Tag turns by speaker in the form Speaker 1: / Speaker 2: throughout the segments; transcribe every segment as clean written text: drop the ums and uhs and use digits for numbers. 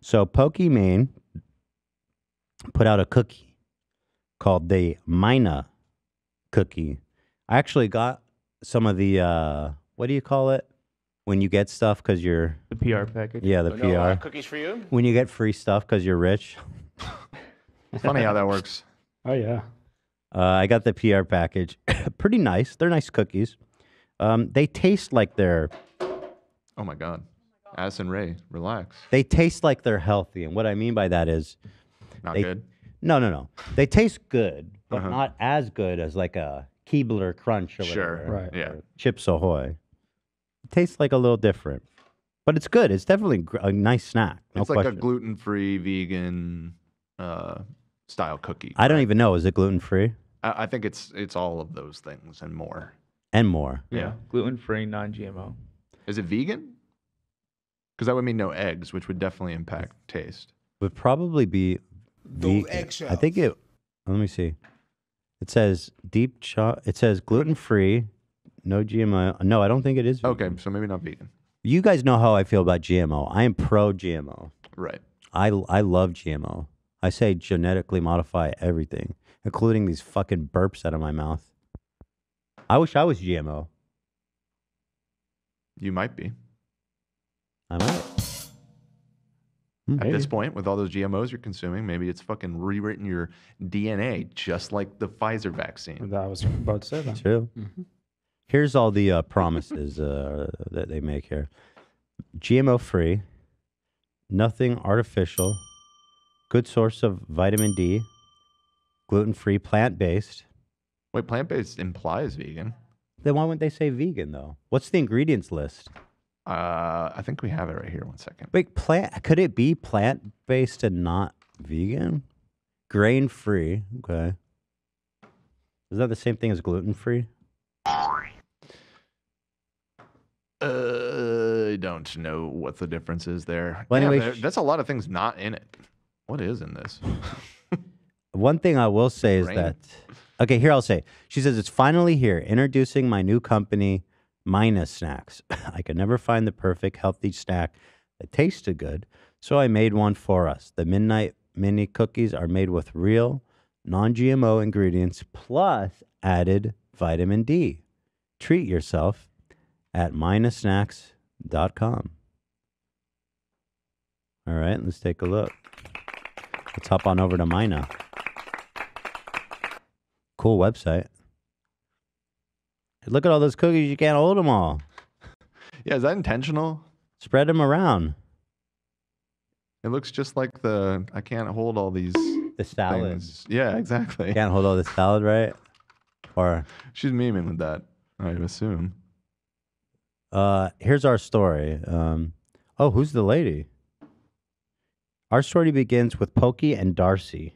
Speaker 1: So Pokimane put out a cookie called the Mina cookie. I actually got some of the what do you call it when you get stuff because you're
Speaker 2: The PR package.
Speaker 1: yeah the
Speaker 3: So
Speaker 1: PR
Speaker 3: no cookies for you?
Speaker 1: when you get free stuff because you're rich.
Speaker 4: Funny how that works.
Speaker 5: Oh yeah.
Speaker 1: I got the PR package. Pretty nice. They're nice cookies. They taste like they're
Speaker 4: Oh my God. Addison Ray, relax.
Speaker 1: they taste like they're healthy, and what I mean by that is
Speaker 4: Not
Speaker 1: they,
Speaker 4: good.
Speaker 1: No. They taste good, but
Speaker 4: Uh-huh.
Speaker 1: not as good as like a Keebler Crunch or
Speaker 4: Sure.
Speaker 1: whatever,
Speaker 5: Right.
Speaker 4: Yeah.
Speaker 1: or Chips Ahoy. It tastes like a little different, but it's good. It's definitely a nice snack. No
Speaker 4: It's like
Speaker 1: question.
Speaker 4: a gluten-free, vegan style cookie.
Speaker 1: I don't even know. Is it gluten free
Speaker 4: I think it's all of those things and more.
Speaker 1: and more?
Speaker 4: Yeah.
Speaker 2: Gluten free, non GMO.
Speaker 4: Is it vegan? Because that would mean no eggs, which would definitely impact taste.
Speaker 1: Would probably be
Speaker 3: Those
Speaker 1: vegan.
Speaker 3: eggshells.
Speaker 1: I think it. Let me see. It says It says gluten free, no GMO. No, I don't think it is. Vegan.
Speaker 4: Okay, so maybe not vegan.
Speaker 1: You guys know how I feel about GMO. I am pro GMO.
Speaker 4: Right.
Speaker 1: I love GMO. I say genetically modify everything, including these fucking burps out of my mouth. I wish I was GMO.
Speaker 4: You might be.
Speaker 1: I might.
Speaker 4: At this point, with all those GMOs you're consuming, maybe it's fucking rewritten your DNA, just like the Pfizer vaccine.
Speaker 5: That was about to say that.
Speaker 1: True. Here's all the promises that they make here. GMO free, nothing artificial, good source of vitamin D, gluten free, plant based.
Speaker 4: Wait, plant-based implies vegan.
Speaker 1: Then why wouldn't they say vegan though? What's the ingredients list?
Speaker 4: I think we have it right here. One second.
Speaker 1: Wait, could it be plant based and not vegan? Grain free. Okay. Is that the same thing as gluten free?
Speaker 4: I don't know what the difference is there.
Speaker 1: Well,
Speaker 4: Yeah,
Speaker 1: anyway,
Speaker 4: that's a lot of things not in it. What is in this?
Speaker 1: One thing I will say is
Speaker 4: Grain?
Speaker 1: that, okay, here I'll say. She says, it's finally here, introducing my new company, Mina Snacks. I could never find the perfect healthy snack that tasted good, so I made one for us. The Midnight Mini Cookies are made with real, non-GMO ingredients, plus added vitamin D. Treat yourself at minasnacks.com. All right, let's take a look. Let's hop on over to Mina. Cool website. Look at all those cookies. You can't hold them all.
Speaker 4: Yeah, is that intentional?
Speaker 1: Spread them around.
Speaker 4: It looks just like I can't hold all these
Speaker 1: The salad.
Speaker 4: things. Yeah, exactly.
Speaker 1: Can't hold all the salad, right? Or
Speaker 4: She's memeing with that, I assume.
Speaker 1: here's our story. Oh, who's the lady? Our story begins with Pokey and Darcy.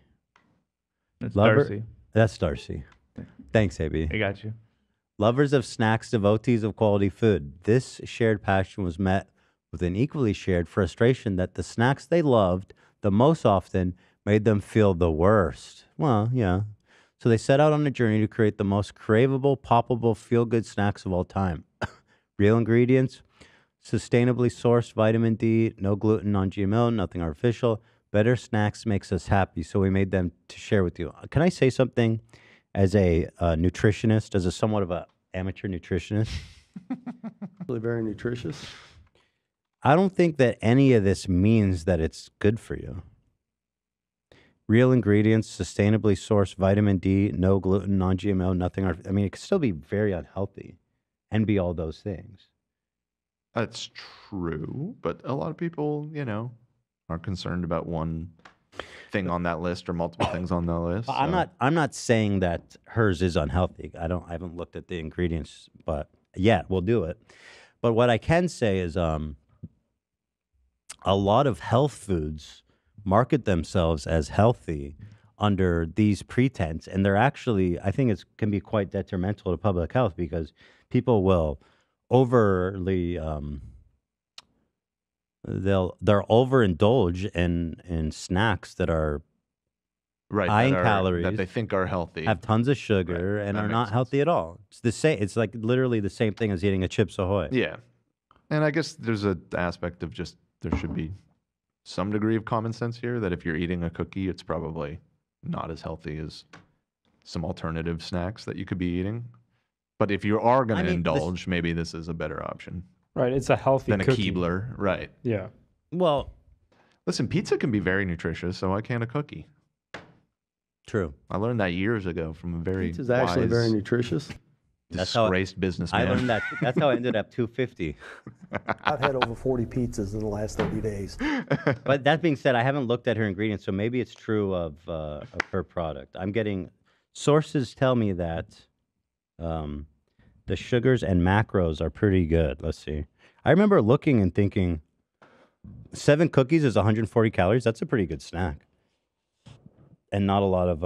Speaker 2: That's
Speaker 1: Lover-
Speaker 2: Darcy.
Speaker 1: That's Darcy. Thanks, AB.
Speaker 2: I got you.
Speaker 1: Lovers of snacks, devotees of quality food. This shared passion was met with an equally shared frustration that the snacks they loved the most often made them feel the worst. Well, yeah. So they set out on a journey to create the most craveable, poppable, feel-good snacks of all time. Real ingredients, sustainably sourced vitamin D, no gluten, non-GMO, nothing artificial. Better snacks makes us happy, so we made them to share with you. Can I say something as a nutritionist, as a somewhat of an amateur nutritionist?
Speaker 6: Really very nutritious.
Speaker 1: I don't think that any of this means that it's good for you. Real ingredients, sustainably sourced vitamin D, no gluten, non-GMO, nothing. I mean, it could still be very unhealthy and be all those things.
Speaker 4: That's true, but a lot of people, are concerned about one thing on that list or multiple things on that list.
Speaker 1: I'm
Speaker 4: so-
Speaker 1: not saying that hers is unhealthy. I haven't looked at the ingredients, but yeah, we'll do it. But what I can say is a lot of health foods market themselves as healthy under these pretense, and they're actually, I think it can be quite detrimental to public health because people will overly they'll overindulge in snacks that are
Speaker 4: right,
Speaker 1: high in
Speaker 4: that
Speaker 1: calories,
Speaker 4: they think are healthy.
Speaker 1: have tons of sugar, and
Speaker 4: That
Speaker 1: are
Speaker 4: makes
Speaker 1: not
Speaker 4: sense.
Speaker 1: healthy at all. It's the same. It's like literally the same thing as eating a Chips Ahoy.
Speaker 4: Yeah, and I guess there's an aspect of just there should be some degree of common sense here that if you're eating a cookie, it's probably not as healthy as some alternative snacks that you could be eating. But if you are going
Speaker 1: I
Speaker 4: to
Speaker 1: mean,
Speaker 4: indulge, maybe this is a better option
Speaker 3: Right, it's a healthy
Speaker 4: than a
Speaker 3: cookie.
Speaker 4: Keebler. Right.
Speaker 3: Yeah.
Speaker 1: Well,
Speaker 4: Listen, pizza can be very nutritious, so why can't a cookie?
Speaker 1: true.
Speaker 4: I learned that years ago from a very
Speaker 6: Pizza's actually
Speaker 4: wise,
Speaker 6: very nutritious.
Speaker 1: That's how
Speaker 4: disgraced
Speaker 1: I
Speaker 4: businessman.
Speaker 1: learned that. That's how I ended up 250.
Speaker 6: I've had over 40 pizzas in the last 30 days.
Speaker 1: But that being said, I haven't looked at her ingredients, so maybe it's true of her product. I'm getting sources tell me that the sugars and macros are pretty good. Let's see. I remember looking and thinking, 7 cookies is 140 calories. That's a pretty good snack, and not a lot of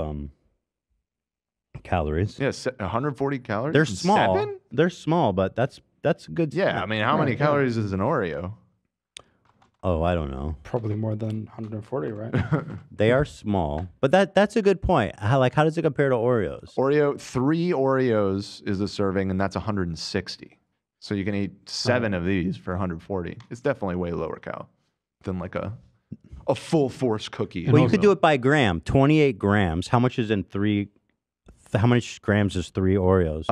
Speaker 1: calories.
Speaker 4: Yeah, 140 calories.
Speaker 1: They're
Speaker 4: from
Speaker 1: small.
Speaker 4: 7?
Speaker 1: They're small, but that's a good.
Speaker 4: Yeah,
Speaker 1: snack.
Speaker 4: I mean, how many calories is an Oreo?
Speaker 1: Oh, I don't know.
Speaker 3: Probably more than 140, right?
Speaker 1: They are small, but that's a good point. How does it compare to Oreos?
Speaker 4: 3 Oreos is a serving, and that's 160. So you can eat 7 of these for 140. It's definitely way lower cal than like a full force cookie.
Speaker 1: Well, you could do it by gram. 28 grams. How much is in 3? How much grams is 3 Oreos?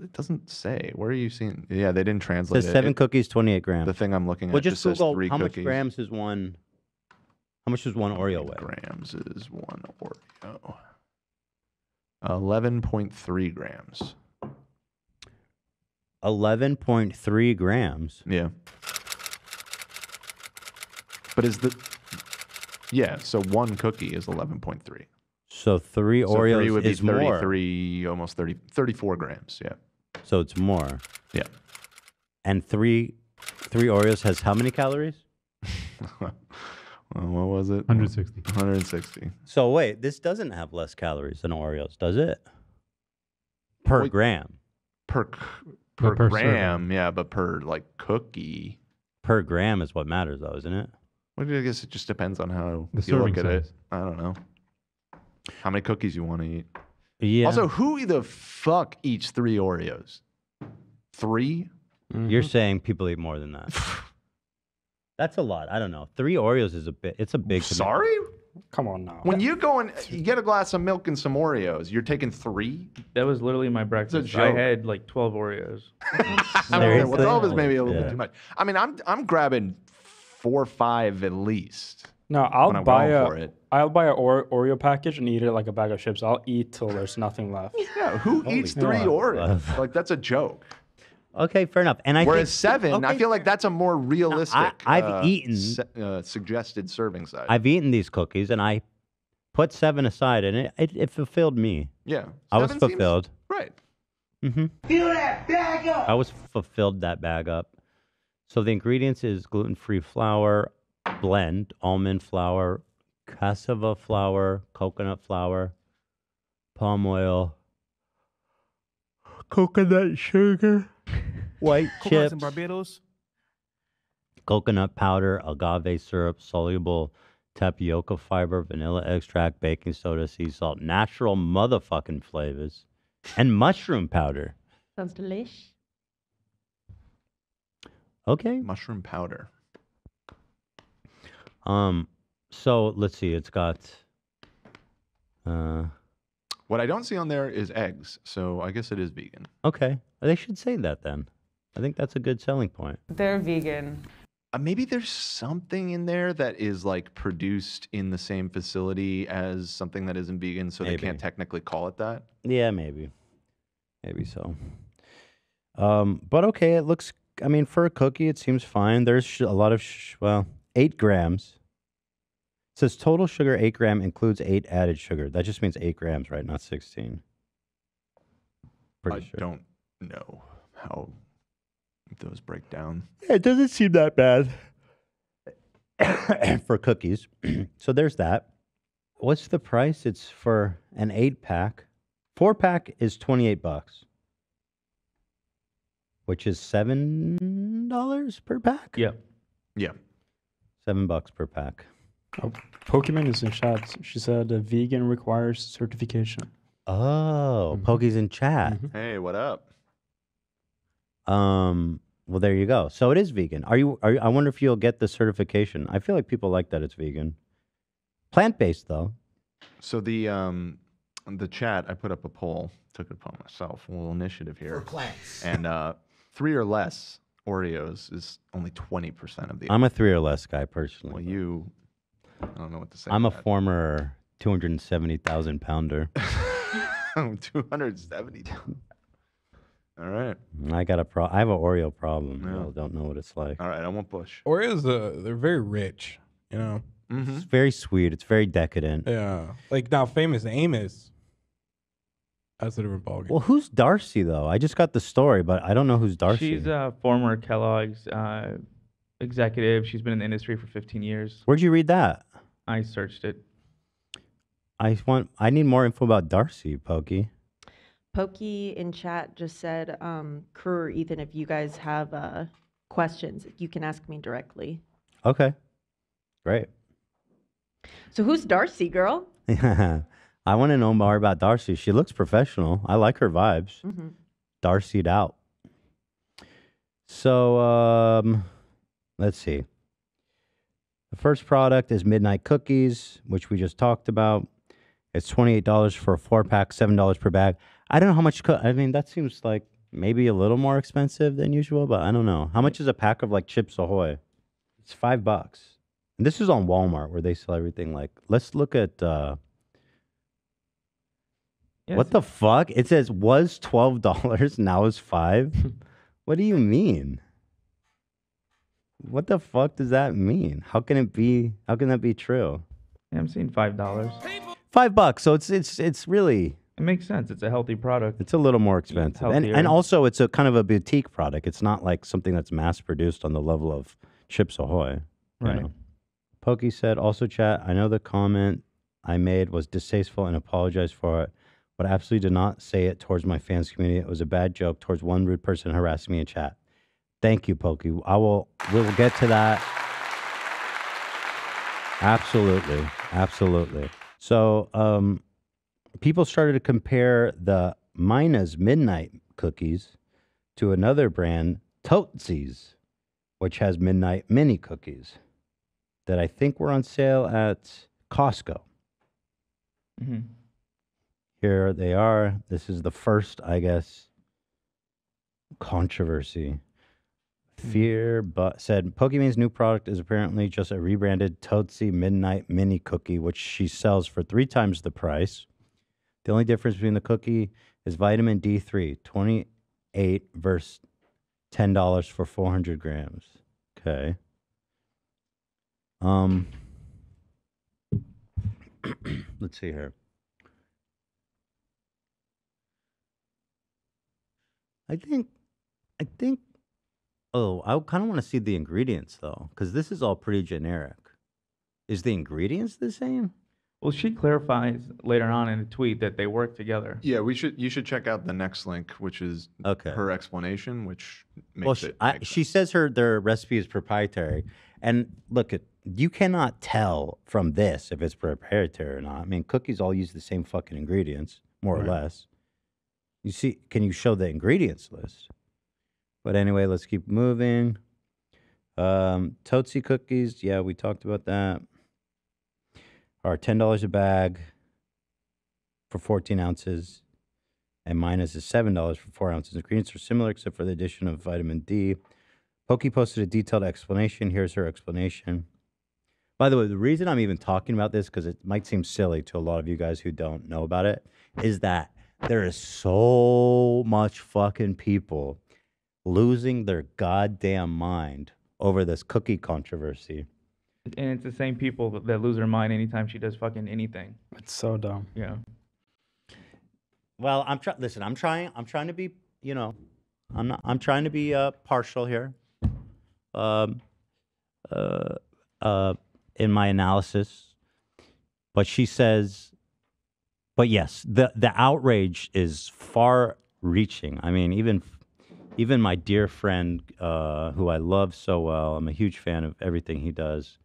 Speaker 4: It doesn't say. Where are you seeing? Yeah, they didn't
Speaker 1: It
Speaker 4: translate
Speaker 1: says
Speaker 4: it.
Speaker 1: 7 cookies, 28 grams.
Speaker 4: The thing I'm looking at
Speaker 1: Well,
Speaker 4: just
Speaker 1: just
Speaker 4: says
Speaker 1: Google
Speaker 4: 3
Speaker 1: how
Speaker 4: cookies.
Speaker 1: much grams is one. How much does one Oreo weigh?
Speaker 4: Grams is 1 Oreo. 11.3 grams.
Speaker 1: 11.3 grams.
Speaker 4: Yeah. But so 1 cookie is 11.3.
Speaker 1: So 3
Speaker 4: So
Speaker 1: Oreos
Speaker 4: 3 would be
Speaker 1: is more.
Speaker 4: 33, almost 34 grams. Yeah.
Speaker 1: So it's more.
Speaker 4: Yeah.
Speaker 1: And 3 Oreos has how many calories?
Speaker 4: What was it?
Speaker 5: 160.
Speaker 4: 160.
Speaker 1: So wait, this doesn't have less calories than Oreos, does it? Per
Speaker 4: Wait.
Speaker 1: gram.
Speaker 4: Per
Speaker 5: per
Speaker 4: gram, yeah, but per like cookie.
Speaker 1: Per gram is what matters, though, isn't it?
Speaker 4: Well, I guess it just depends on how
Speaker 5: The
Speaker 4: you look
Speaker 5: serving
Speaker 4: at it.
Speaker 5: size.
Speaker 4: I don't know. How many cookies you want to eat.
Speaker 1: Yeah.
Speaker 4: Also, who the fuck eats 3 Oreos? 3?
Speaker 1: You're saying people eat more than that. That's a lot. I don't know. 3 Oreos is a bit. It's a big. commitment.
Speaker 4: Sorry?
Speaker 3: Come on now.
Speaker 4: When you go and you get a glass of milk and some Oreos, you're taking 3?
Speaker 2: That was literally my breakfast. I
Speaker 4: joke.
Speaker 2: had like 12 Oreos.
Speaker 4: Okay, well,
Speaker 1: Seriously?
Speaker 4: 12 is maybe a little
Speaker 1: Yeah.
Speaker 4: bit too much. I mean, I'm grabbing 4 or 5 at least.
Speaker 3: No,
Speaker 4: when I'm going for it.
Speaker 3: I'll buy an Oreo package and eat it like a bag of chips. I'll eat till there's nothing left.
Speaker 4: Yeah, who eats 3
Speaker 1: crap.
Speaker 4: Oreos? Like, that's a joke.
Speaker 1: Okay, fair enough. And I
Speaker 4: Whereas
Speaker 1: think,
Speaker 4: 7, I
Speaker 1: okay,
Speaker 4: feel like that's a more realistic
Speaker 1: I've eaten-
Speaker 4: suggested serving size.
Speaker 1: I've eaten these cookies, and I put 7 aside, and it fulfilled me.
Speaker 4: yeah.
Speaker 1: I was
Speaker 4: 7 seems-
Speaker 1: fulfilled.
Speaker 4: Right.
Speaker 1: Mm-hmm. Fill that bag up. I was fulfilled that bag up. So the ingredients is gluten-free flour blend, almond flour, cassava flour, coconut flour, palm oil, coconut sugar, white
Speaker 7: Coconuts in
Speaker 1: chips,
Speaker 7: Barbados.
Speaker 1: coconut powder, agave syrup, soluble tapioca fiber, vanilla extract, baking soda, sea salt, natural motherfucking flavors, and mushroom powder.
Speaker 8: Sounds delish.
Speaker 1: Okay.
Speaker 4: Mushroom powder.
Speaker 1: So let's see. It's got.
Speaker 4: What I don't see on there is eggs, so I guess it is vegan.
Speaker 1: Okay. They should say that then. I think that's a good selling point.
Speaker 8: They're vegan.
Speaker 4: Maybe there's something in there that is like produced in the same facility as something that isn't vegan, so they
Speaker 1: Maybe.
Speaker 4: can't technically call it that.
Speaker 1: Yeah, maybe. Maybe so. But okay, it looks. I mean, for a cookie, it seems fine. There's a lot of 8 grams. It says total sugar 8 gram includes 8 added sugar. That just means 8 grams, right? Not 16. Pretty
Speaker 4: I
Speaker 1: sure.
Speaker 4: don't know how those break down.
Speaker 1: It doesn't seem that bad for cookies. So there's that. What's the price? It's for an 8-pack. 4-pack is $28, which is $7 per pack.
Speaker 2: Yeah.
Speaker 4: Yeah.
Speaker 1: $7 per pack.
Speaker 3: Oh, Pokimane is in chat. She said vegan requires certification.
Speaker 1: Oh, Pokey's in chat.
Speaker 4: Hey, what up?
Speaker 1: Well, there you go. So it is vegan. Are you? I wonder if you'll get the certification. I feel like people like that it's vegan. Plant-based though.
Speaker 4: So the chat, I put up a poll, took it upon myself, a little initiative here.
Speaker 5: For plants.
Speaker 4: And 3 or less Oreos is only 20% of the.
Speaker 1: I'm a 3 or less guy personally.
Speaker 4: Well, you, I don't know what to say.
Speaker 1: I'm a
Speaker 4: to that.
Speaker 1: former 270,000 pounder.
Speaker 4: 270. All right.
Speaker 1: I got I have an Oreo problem.
Speaker 4: Yeah.
Speaker 1: Y'all don't know what it's like.
Speaker 4: All right. I want Bush.
Speaker 7: Oreos, they're very rich, you know?
Speaker 4: Mm-hmm.
Speaker 1: It's very sweet. It's very decadent.
Speaker 7: Yeah. Like now, famous Amos. That's a different ballgame.
Speaker 1: Well, who's Darcy though? I just got the story, but I don't know who's Darcy.
Speaker 2: She's a former Kellogg's executive. She's been in the industry for 15 years.
Speaker 1: Where'd you read that?
Speaker 2: I searched it.
Speaker 1: I need more info about Darcy, Pokey.
Speaker 8: Pokey in chat just said, Crew or Ethan, if you guys have questions, you can ask me directly.
Speaker 1: Okay. Great.
Speaker 8: So who's Darcy, girl?
Speaker 1: I want to know more about Darcy. She looks professional. I like her vibes.
Speaker 8: Mm-hmm.
Speaker 1: Darcy'd out. So, let's see. The first product is Midnight Cookies, which we just talked about. It's $28 for a 4-pack, $7 per bag. I don't know how much. I mean, that seems like maybe a little more expensive than usual, but I don't know. How much is a pack of like Chips Ahoy? It's $5. And this is on Walmart where they sell everything. Like, let's look at what the fuck? It says was $12, now is $5. What do you mean? What the fuck does that mean? How can it be? How can that be true?
Speaker 2: Yeah, I'm seeing $5.
Speaker 1: $5. So it's really.
Speaker 2: It makes sense. It's a healthy product.
Speaker 1: It's a little more expensive, and
Speaker 2: Healthier.
Speaker 1: also it's a kind of a boutique product. It's not like something that's mass produced on the level of Chips Ahoy. you
Speaker 2: Right.
Speaker 1: know. Pokey said, also chat, I know the comment I made was distasteful and apologize for it, but I absolutely did not say it towards my fans community. It was a bad joke towards one rude person harassing me in chat. Thank you, Pokey. We will get to that. Absolutely. Absolutely. So, people started to compare the Mina's Midnight cookies to another brand, Tootsie's, which has Midnight Mini cookies that I think were on sale at Costco.
Speaker 2: Mm-hmm.
Speaker 1: Here they are. This is the first, I guess, controversy. Fear but said Pokimane's new product is apparently just a rebranded Tootsie Midnight Mini cookie, which she sells for 3 times the price. The only difference between the cookie is vitamin D3, 28 versus $10 for 400 grams. Okay. Let's see here. I think oh, I kind of want to see the ingredients though, because this is all pretty generic. Is the ingredients the same?
Speaker 2: Well, she clarifies later on in a tweet that they work together.
Speaker 4: Yeah, you should check out the next link, which is
Speaker 1: Okay.
Speaker 4: her explanation, which makes
Speaker 1: Well,
Speaker 4: it. make
Speaker 1: she
Speaker 4: sense.
Speaker 1: says their recipe is proprietary, and look, you cannot tell from this if it's proprietary or not. I mean, cookies all use the same fucking ingredients, more or less. You see, can you show the ingredients list? But anyway, let's keep moving. Tootsie cookies, yeah, we talked about that. Are $10 a bag for 14 ounces, and minus is $7 for 4 ounces. Ingredients are similar except for the addition of vitamin D. Pokey posted a detailed explanation. Here's her explanation. By the way, the reason I'm even talking about this, because it might seem silly to a lot of you guys who don't know about it, is that there is so much fucking people losing their goddamn mind over this cookie controversy.
Speaker 2: And it's the same people that lose their mind anytime she does fucking anything.
Speaker 3: It's so dumb.
Speaker 2: Yeah.
Speaker 1: Well, listen, I'm trying to be, I'm trying to be partial here. In my analysis. But she says, but yes, the outrage is far reaching. I mean, even my dear friend, who I love so well, I'm a huge fan of everything he does,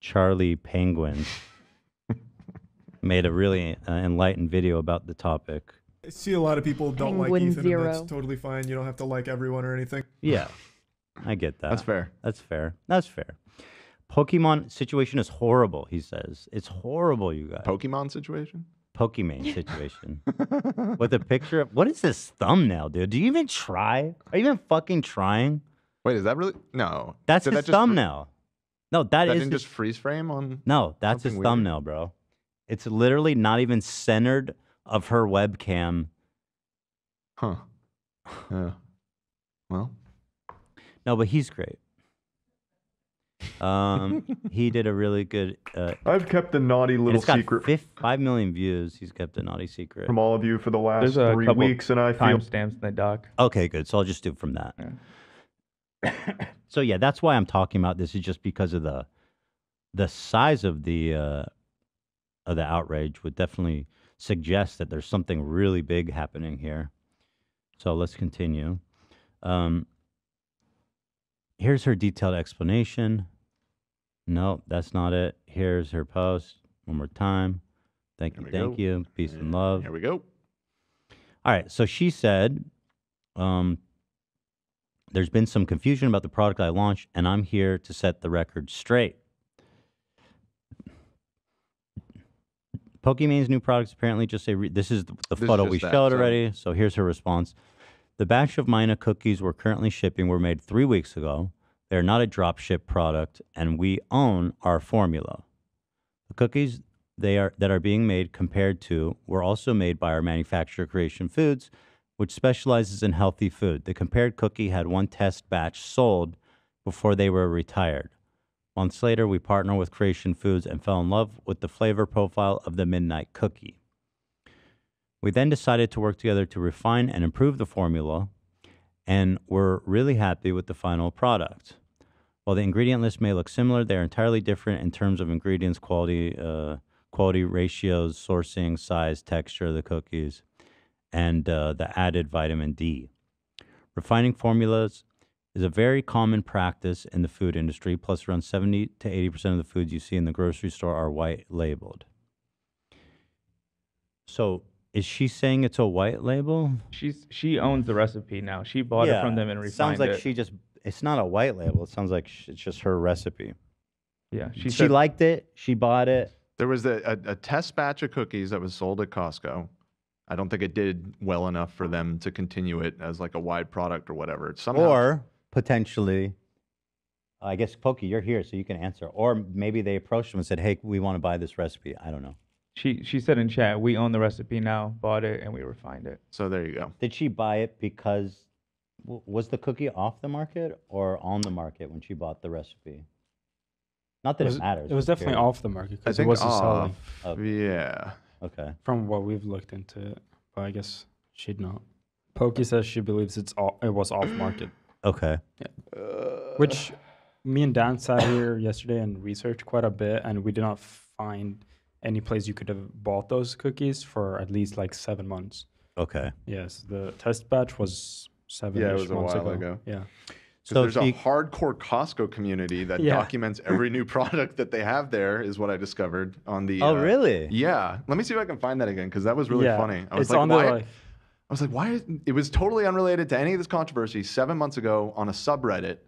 Speaker 1: Charlie Penguin, made a really enlightened video about the topic.
Speaker 9: I see a lot of people don't like
Speaker 8: Penguin
Speaker 9: Ethan,
Speaker 8: Zero.
Speaker 9: and that's totally fine. You don't have to like everyone or anything.
Speaker 1: Yeah. I get that.
Speaker 4: That's fair.
Speaker 1: That's fair. That's fair. Pokemon situation is horrible, he says. It's horrible, you guys.
Speaker 4: Pokemon situation?
Speaker 1: Pokimane situation. With a picture of what is this thumbnail, dude? Do you even try? Are you even fucking trying?
Speaker 4: Wait, is that really? No.
Speaker 1: That's
Speaker 4: Did
Speaker 1: his
Speaker 4: that just fr-
Speaker 1: thumbnail. No,
Speaker 4: That
Speaker 1: is
Speaker 4: didn't
Speaker 1: his,
Speaker 4: just freeze frame on.
Speaker 1: no, that's his
Speaker 4: something weird?
Speaker 1: thumbnail, bro. It's literally not even centered of her webcam.
Speaker 4: Huh. Yeah. Well,
Speaker 1: No, but he's great. He did a really good.
Speaker 5: I've kept a naughty
Speaker 1: And
Speaker 5: little
Speaker 1: it's got
Speaker 5: secret
Speaker 1: 5 million views. He's kept a naughty secret.
Speaker 5: from all of you for the last
Speaker 2: There's a
Speaker 5: 3
Speaker 2: couple
Speaker 5: weeks, and I feel
Speaker 2: timestamps in the doc.
Speaker 1: Okay, good. So I'll just do it from that. So yeah, that's why I'm talking about this. Is just because of the size of the outrage would definitely suggest that there's something really big happening here. So let's continue. Here's her detailed explanation. No, that's not it. Here's her post. One more time. Thank
Speaker 4: There
Speaker 1: you,
Speaker 4: we
Speaker 1: thank
Speaker 4: go.
Speaker 1: you. Peace and love.
Speaker 4: here we go.
Speaker 1: All right. So she said, there's been some confusion about the product I launched, and I'm here to set the record straight. Pokimane's new products apparently just say, this is the
Speaker 4: This is
Speaker 1: photo
Speaker 4: just
Speaker 1: we
Speaker 4: that,
Speaker 1: showed
Speaker 4: so-
Speaker 1: already. So here's her response. The batch of Mina cookies we're currently shipping were made 3 weeks ago. They're not a drop ship product, and we own our formula. The cookies that are being made compared to were also made by our manufacturer Creation Foods, which specializes in healthy food. The compared cookie had one test batch sold before they were retired. Months later, we partnered with Creation Foods and fell in love with the flavor profile of the Midnight Cookie. We then decided to work together to refine and improve the formula, and we're really happy with the final product. While the ingredient list may look similar, they're entirely different in terms of ingredients, quality ratios, sourcing, size, texture of the cookies, and the added vitamin D. Refining formulas is a very common practice in the food industry, plus around 70 to 80% of the foods you see in the grocery store are white labeled. So is she saying it's a white label?
Speaker 2: She owns the recipe now. She bought it from them and refined
Speaker 1: sounds like
Speaker 2: it.
Speaker 1: it's not a white label. It sounds like it's just her recipe.
Speaker 2: Yeah,
Speaker 1: She
Speaker 2: said,
Speaker 1: liked it. She bought it.
Speaker 4: There was a test batch of cookies that was sold at Costco. I don't think it did well enough for them to continue it as like a wide product or whatever. It's somehow,
Speaker 1: Or potentially, I guess, Pokey, you're here, so you can answer. Or maybe they approached him and said, hey, we want to buy this recipe. I don't know.
Speaker 2: She said in chat, we own the recipe now, bought it, and we refined it.
Speaker 4: so there you go.
Speaker 1: Did she buy it because, was the cookie off the market or on the market when she bought the recipe? Not that it matters.
Speaker 3: It was
Speaker 1: just
Speaker 3: definitely
Speaker 1: curious.
Speaker 3: off the market
Speaker 4: I
Speaker 3: because it
Speaker 4: think
Speaker 3: wasn't
Speaker 4: off.
Speaker 3: selling
Speaker 1: Okay.
Speaker 4: Yeah.
Speaker 1: Okay.
Speaker 3: from what we've looked into it. But I guess she'd not. Pokey says she believes it was off market,
Speaker 1: Okay.
Speaker 3: which me and Dan sat here yesterday and researched quite a bit, and we did not find any place you could have bought those cookies for at least like 7 months.
Speaker 1: Okay.
Speaker 3: Yes, the test batch was 7
Speaker 4: Yeah, it was a
Speaker 3: months
Speaker 4: while
Speaker 3: ago.
Speaker 4: ago.
Speaker 3: Yeah.
Speaker 1: So
Speaker 4: There's a
Speaker 1: she-
Speaker 4: hardcore Costco community that
Speaker 3: Yeah.
Speaker 4: documents every new product that they have there, is what I discovered on the.
Speaker 1: Oh, really?
Speaker 4: Yeah. Let me see if I can find that again because that was really
Speaker 3: Yeah,
Speaker 4: funny. I was
Speaker 3: it's
Speaker 4: like,
Speaker 3: on
Speaker 4: why?
Speaker 3: the like,
Speaker 4: I was like, why? It was totally unrelated to any of this controversy. 7 months ago on a subreddit,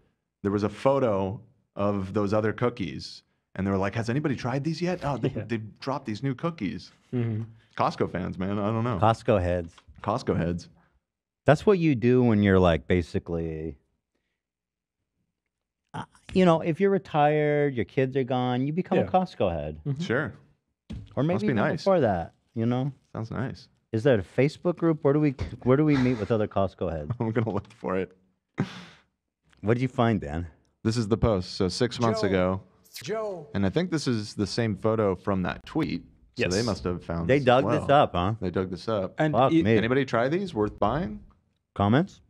Speaker 4: there was a photo of those other cookies. And they were like, has anybody tried these yet? Oh, they dropped these new cookies.
Speaker 3: mhm.
Speaker 4: Costco fans, man. I don't know.
Speaker 1: Costco heads.
Speaker 4: Costco heads.
Speaker 1: That's what you do when you're like basically, if you're retired, your kids are gone, you become a
Speaker 3: Yeah.
Speaker 1: Costco head.
Speaker 4: Sure.
Speaker 1: Or maybe
Speaker 4: Must be
Speaker 1: even
Speaker 4: nice.
Speaker 1: before that,
Speaker 4: Sounds nice.
Speaker 1: Is there a Facebook group? Where do we meet with other Costco heads?
Speaker 4: I'm going to look for it.
Speaker 1: What did you find, Dan?
Speaker 4: This is the post. So 6 months
Speaker 6: Joe.
Speaker 4: ago.
Speaker 6: Joe.
Speaker 4: And I think this is the same photo from that tweet. So
Speaker 3: Yes.
Speaker 4: they must have found
Speaker 1: They
Speaker 4: this as
Speaker 1: dug
Speaker 4: well.
Speaker 1: this up, huh?
Speaker 4: They dug this up.
Speaker 3: And
Speaker 1: Fuck
Speaker 3: it-
Speaker 1: me.
Speaker 4: Anybody try these? Worth buying?
Speaker 1: Comments?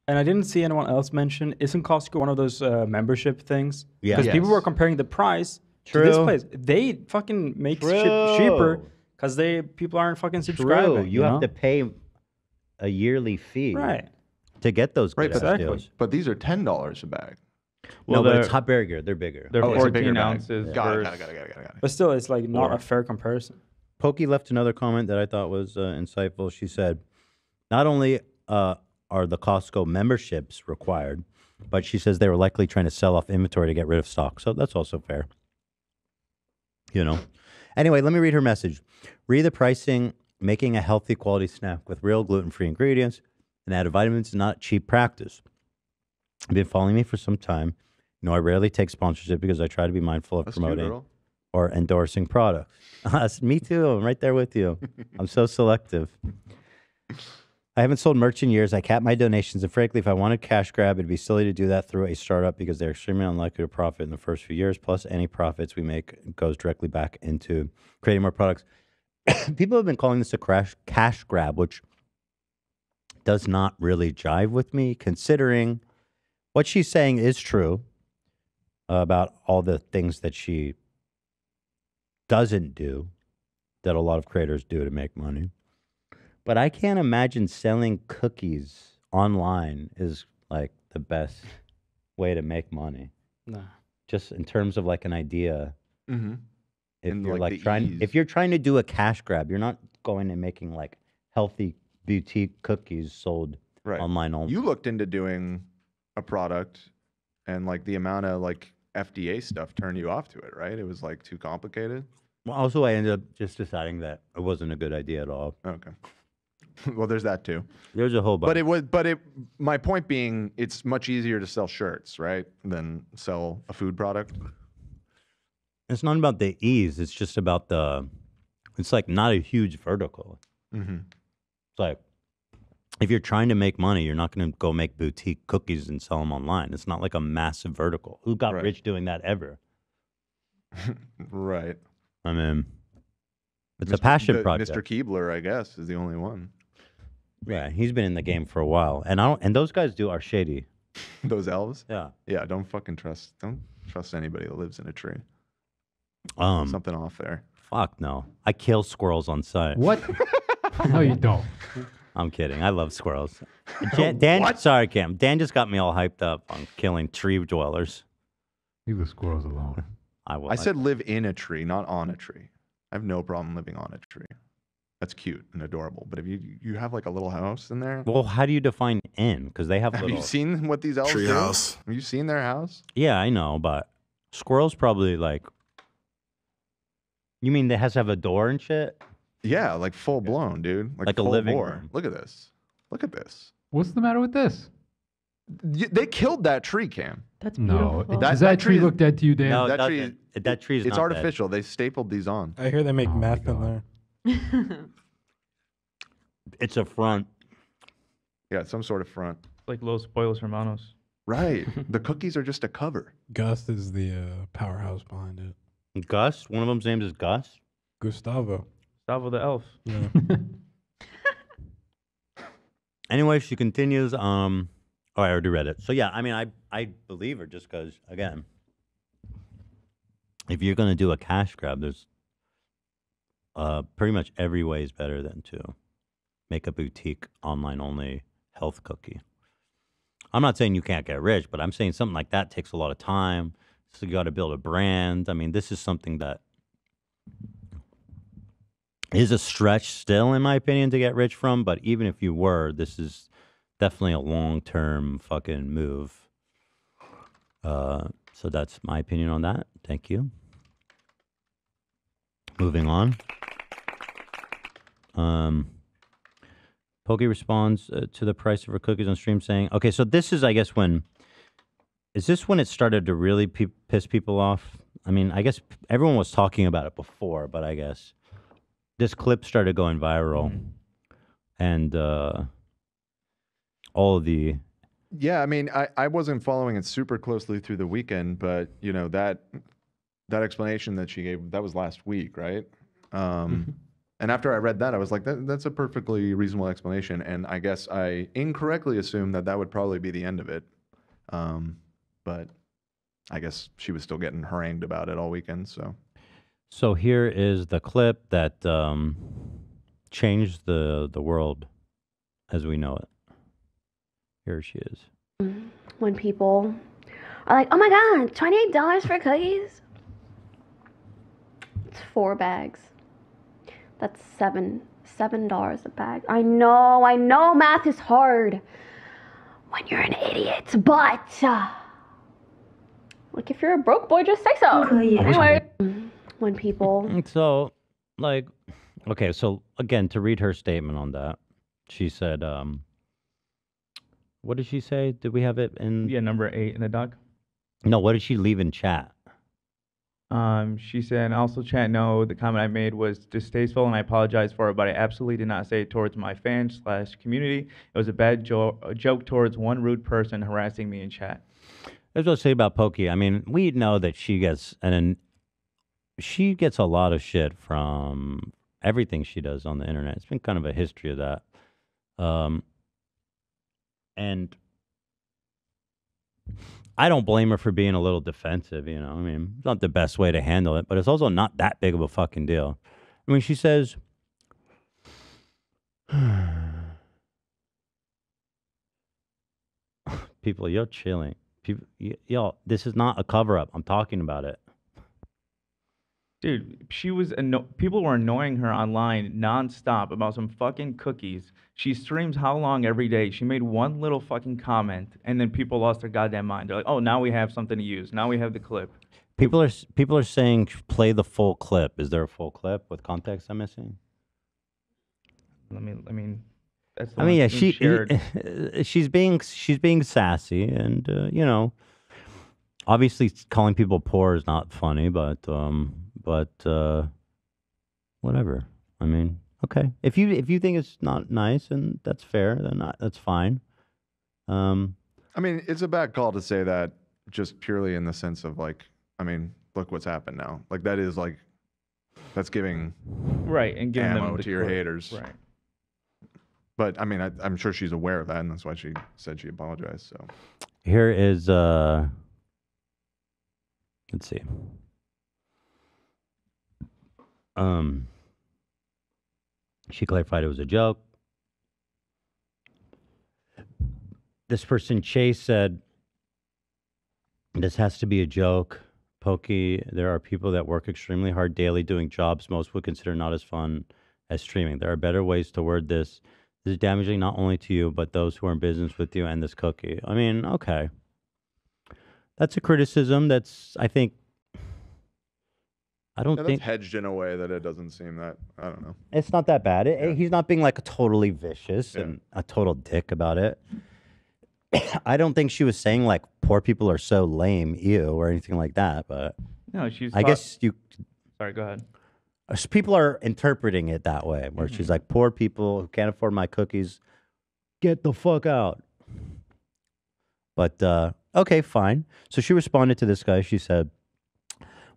Speaker 3: And I didn't see anyone else mention. Isn't Costco one of those membership things?
Speaker 1: Yeah.
Speaker 3: Because people
Speaker 4: Yes.
Speaker 3: were comparing the price to this
Speaker 1: True.
Speaker 3: place. They fucking make
Speaker 1: True.
Speaker 3: ship cheaper because people aren't fucking subscribing.
Speaker 1: True. You have
Speaker 3: know?
Speaker 1: to pay a yearly fee
Speaker 3: Right.
Speaker 1: to get those
Speaker 4: Right,
Speaker 1: good
Speaker 4: but-
Speaker 1: ass
Speaker 3: Exactly.
Speaker 1: deals.
Speaker 4: But these are $10 a bag.
Speaker 1: No, but it's
Speaker 2: they're-
Speaker 1: hot bigger. They're bigger.
Speaker 2: They're
Speaker 4: Oh, it's a bigger
Speaker 2: 14
Speaker 4: bag.
Speaker 2: ounces.
Speaker 4: Got it,
Speaker 2: versus-
Speaker 4: got it.
Speaker 3: But still, it's like not
Speaker 4: Or-
Speaker 3: a fair comparison.
Speaker 1: Pokey left another comment that I thought was insightful. She said, not only are the Costco memberships required, But she says they were likely trying to sell off inventory to get rid of stock. So that's also fair. You know. Anyway, let me read her message. Read the pricing, making a healthy quality snack with real gluten-free ingredients and added vitamins is not cheap practice. You've been following me for some time. You know, I rarely take sponsorship because I try to be mindful of
Speaker 4: That's you,
Speaker 1: promoting
Speaker 4: girl.
Speaker 1: or endorsing products. Me too. I'm right there with you. I'm so selective. I haven't sold merch in years. I cap my donations, and frankly, if I wanted cash grab, it'd be silly to do that through a startup because they're extremely unlikely to profit in the first few years. Plus, any profits we make goes directly back into creating more products. People have been calling this a cash grab, which does not really jive with me, considering what she's saying is true about all the things that she doesn't do that a lot of creators do to make money. But I can't imagine selling cookies online is like the best way to make money.
Speaker 3: No.
Speaker 1: Just in terms of like an idea.
Speaker 4: Mm-hmm.
Speaker 1: If
Speaker 4: And
Speaker 1: you're
Speaker 4: like
Speaker 1: like
Speaker 4: the
Speaker 1: trying,
Speaker 4: ease.
Speaker 1: if you're trying to do a cash grab, you're not going and making like healthy boutique cookies sold online only.
Speaker 4: You looked into doing a product, and like the amount of like FDA stuff turned you off to it, right? It was like too complicated.
Speaker 1: Well, also, I ended up just deciding that it wasn't a good idea at all.
Speaker 4: Okay. Well, there's that too.
Speaker 1: There's a whole bunch.
Speaker 4: My point being, it's much easier to sell shirts, right, than sell a food product.
Speaker 1: It's not about the ease. It's just about it's like not a huge vertical.
Speaker 4: Mm-hmm.
Speaker 1: It's like, if you're trying to make money, you're not going to go make boutique cookies and sell them online. It's not like a massive vertical. Who got rich doing that ever?
Speaker 4: Right.
Speaker 1: I mean, it's a passion project.
Speaker 4: Mr. Keebler, I guess, is the only one.
Speaker 1: Yeah, he's been in the game for a while, and those guys are shady.
Speaker 4: Those elves?
Speaker 1: Yeah.
Speaker 4: Yeah, don't trust anybody that lives in a tree. Something off there.
Speaker 1: Fuck no. I kill squirrels on sight.
Speaker 9: What? No, you don't.
Speaker 1: I'm kidding. I love squirrels. Dan, sorry, Cam. Dan just got me all hyped up on killing tree dwellers.
Speaker 9: Leave the squirrels alone.
Speaker 4: I said live in a tree, not on a tree. I have no problem living on a tree. That's cute and adorable. But if you have like a little house in there.
Speaker 1: Well, how do you define in? Because they have
Speaker 4: Have
Speaker 1: little...
Speaker 4: you seen what these elves do?
Speaker 10: Treehouse.
Speaker 4: Have you seen their house?
Speaker 1: Yeah, I know, but squirrels probably like... You mean it has to have a door and shit?
Speaker 4: Yeah, like full blown, dude.
Speaker 1: Like a
Speaker 4: full
Speaker 1: living
Speaker 4: bore.
Speaker 1: room.
Speaker 4: Look at this. Look at this.
Speaker 9: What's the matter with this?
Speaker 4: They killed that tree, Cam.
Speaker 8: That's
Speaker 9: No.
Speaker 8: beautiful.
Speaker 9: Does that tree look dead to you, Dan?
Speaker 1: No,
Speaker 4: that
Speaker 1: that
Speaker 4: tree-
Speaker 1: tree, that tree is
Speaker 4: It's
Speaker 1: not
Speaker 4: artificial. They stapled these on.
Speaker 7: I hear they make
Speaker 9: Oh my
Speaker 7: meth in
Speaker 9: God.
Speaker 7: there.
Speaker 1: Dead. It's a front.
Speaker 4: Yeah, some sort of front.
Speaker 2: Like Los Pollos Hermanos.
Speaker 4: Right. The cookies are just a cover.
Speaker 7: Gus is the powerhouse behind it.
Speaker 1: Gus? One of them's name is Gus?
Speaker 7: Gustavo.
Speaker 2: Gustavo the elf.
Speaker 7: Yeah.
Speaker 1: Anyway, she continues. I already read it. So yeah, I mean, I believe her just because, again, if you're gonna do a cash grab, there's pretty much every way is better than to make a boutique online only health cookie. I'm not saying you can't get rich, but I'm saying something like that takes a lot of time. So you got to build a brand. I mean, this is something that is a stretch still, in my opinion, to get rich from. But even if you were, this is definitely a long-term fucking move. So that's my opinion on that. Thank you. Moving on. Pokey responds to the price of her cookies on stream saying, okay, so this is, I guess, is this when it started to really piss people off? I mean, I guess everyone was talking about it before, but I guess this clip started going viral. And all of the...
Speaker 4: Yeah, I mean, I wasn't following it super closely through the weekend, but, you know, that explanation that she gave, that was last week, right? And after I read that, I was like, that's a perfectly reasonable explanation. And I guess I incorrectly assumed that would probably be the end of it. But I guess she was still getting harangued about it all weekend.
Speaker 1: So here is the clip that changed the world as we know it. Here she is.
Speaker 11: When people are like, oh my God, $28 for cookies? It's 4 bags. That's $7 a bag. I know, math is hard. when you're an idiot. But, like, if you're a broke boy, just say so. Anyway, when people.
Speaker 1: So, like, okay, so again, to read her statement on that, she said, what did she say? Did we have it in?
Speaker 2: Yeah, number 8 in the doc.
Speaker 1: No, what did she leave in chat?
Speaker 2: She said, also, chat, no, the comment I made was distasteful and I apologize for it, but I absolutely did not say it towards my fans/community. It was a bad joke towards one rude person harassing me in chat.
Speaker 1: That's what I say about Pokey. I mean, we know that she gets she gets a lot of shit from everything she does on the internet. It's been kind of a history of that. And I don't blame her for being a little defensive, you know. I mean, it's not the best way to handle it, but it's also not that big of a fucking deal. I mean, she says, people, you're chilling. People, y'all, this is not a cover-up. I'm talking about it.
Speaker 2: Dude, people were annoying her online nonstop about some fucking cookies. She streams how long every day? She made one little fucking comment, and then people lost their goddamn mind. They're like, "Oh, now we have something to use. Now we have the clip."
Speaker 1: People are saying play the full clip. Is there a full clip with context I'm missing?
Speaker 2: I mean, that's. The
Speaker 1: I mean,
Speaker 2: one
Speaker 1: yeah,
Speaker 2: being shared.
Speaker 1: she's being sassy, and you know, obviously calling people poor is not funny, but whatever. I mean, okay. If you think it's not nice and that's fair, then that's fine.
Speaker 4: I mean, it's a bad call to say that just purely in the sense of like, I mean, look what's happened now. Like that is like, that's giving
Speaker 2: right and giving
Speaker 4: ammo
Speaker 2: them the
Speaker 4: to your
Speaker 2: clip.
Speaker 4: haters.
Speaker 2: Right.
Speaker 4: But I mean, I'm sure she's aware of that, and that's why she said she apologized. So
Speaker 1: Here is let's see. She clarified it was a joke. This person, Chase, said, this has to be a joke. Pokey, there are people that work extremely hard daily doing jobs most would consider not as fun as streaming. There are better ways to word this. This is damaging not only to you, but those who are in business with you and this cookie. I mean, okay. That's a criticism that's, I think, I don't
Speaker 4: yeah,
Speaker 1: think
Speaker 4: that's hedged in a way that it doesn't seem that, I don't know.
Speaker 1: it's not that bad. He's not being like totally vicious and a total dick about it. I don't think she was saying like poor people are so lame, ew, or anything like that. But
Speaker 2: No, she's.
Speaker 1: I guess you.
Speaker 2: Sorry, go ahead.
Speaker 1: People are interpreting it that way, where she's like, poor people who can't afford my cookies, get the fuck out. But okay, fine. So she responded to this guy. She said,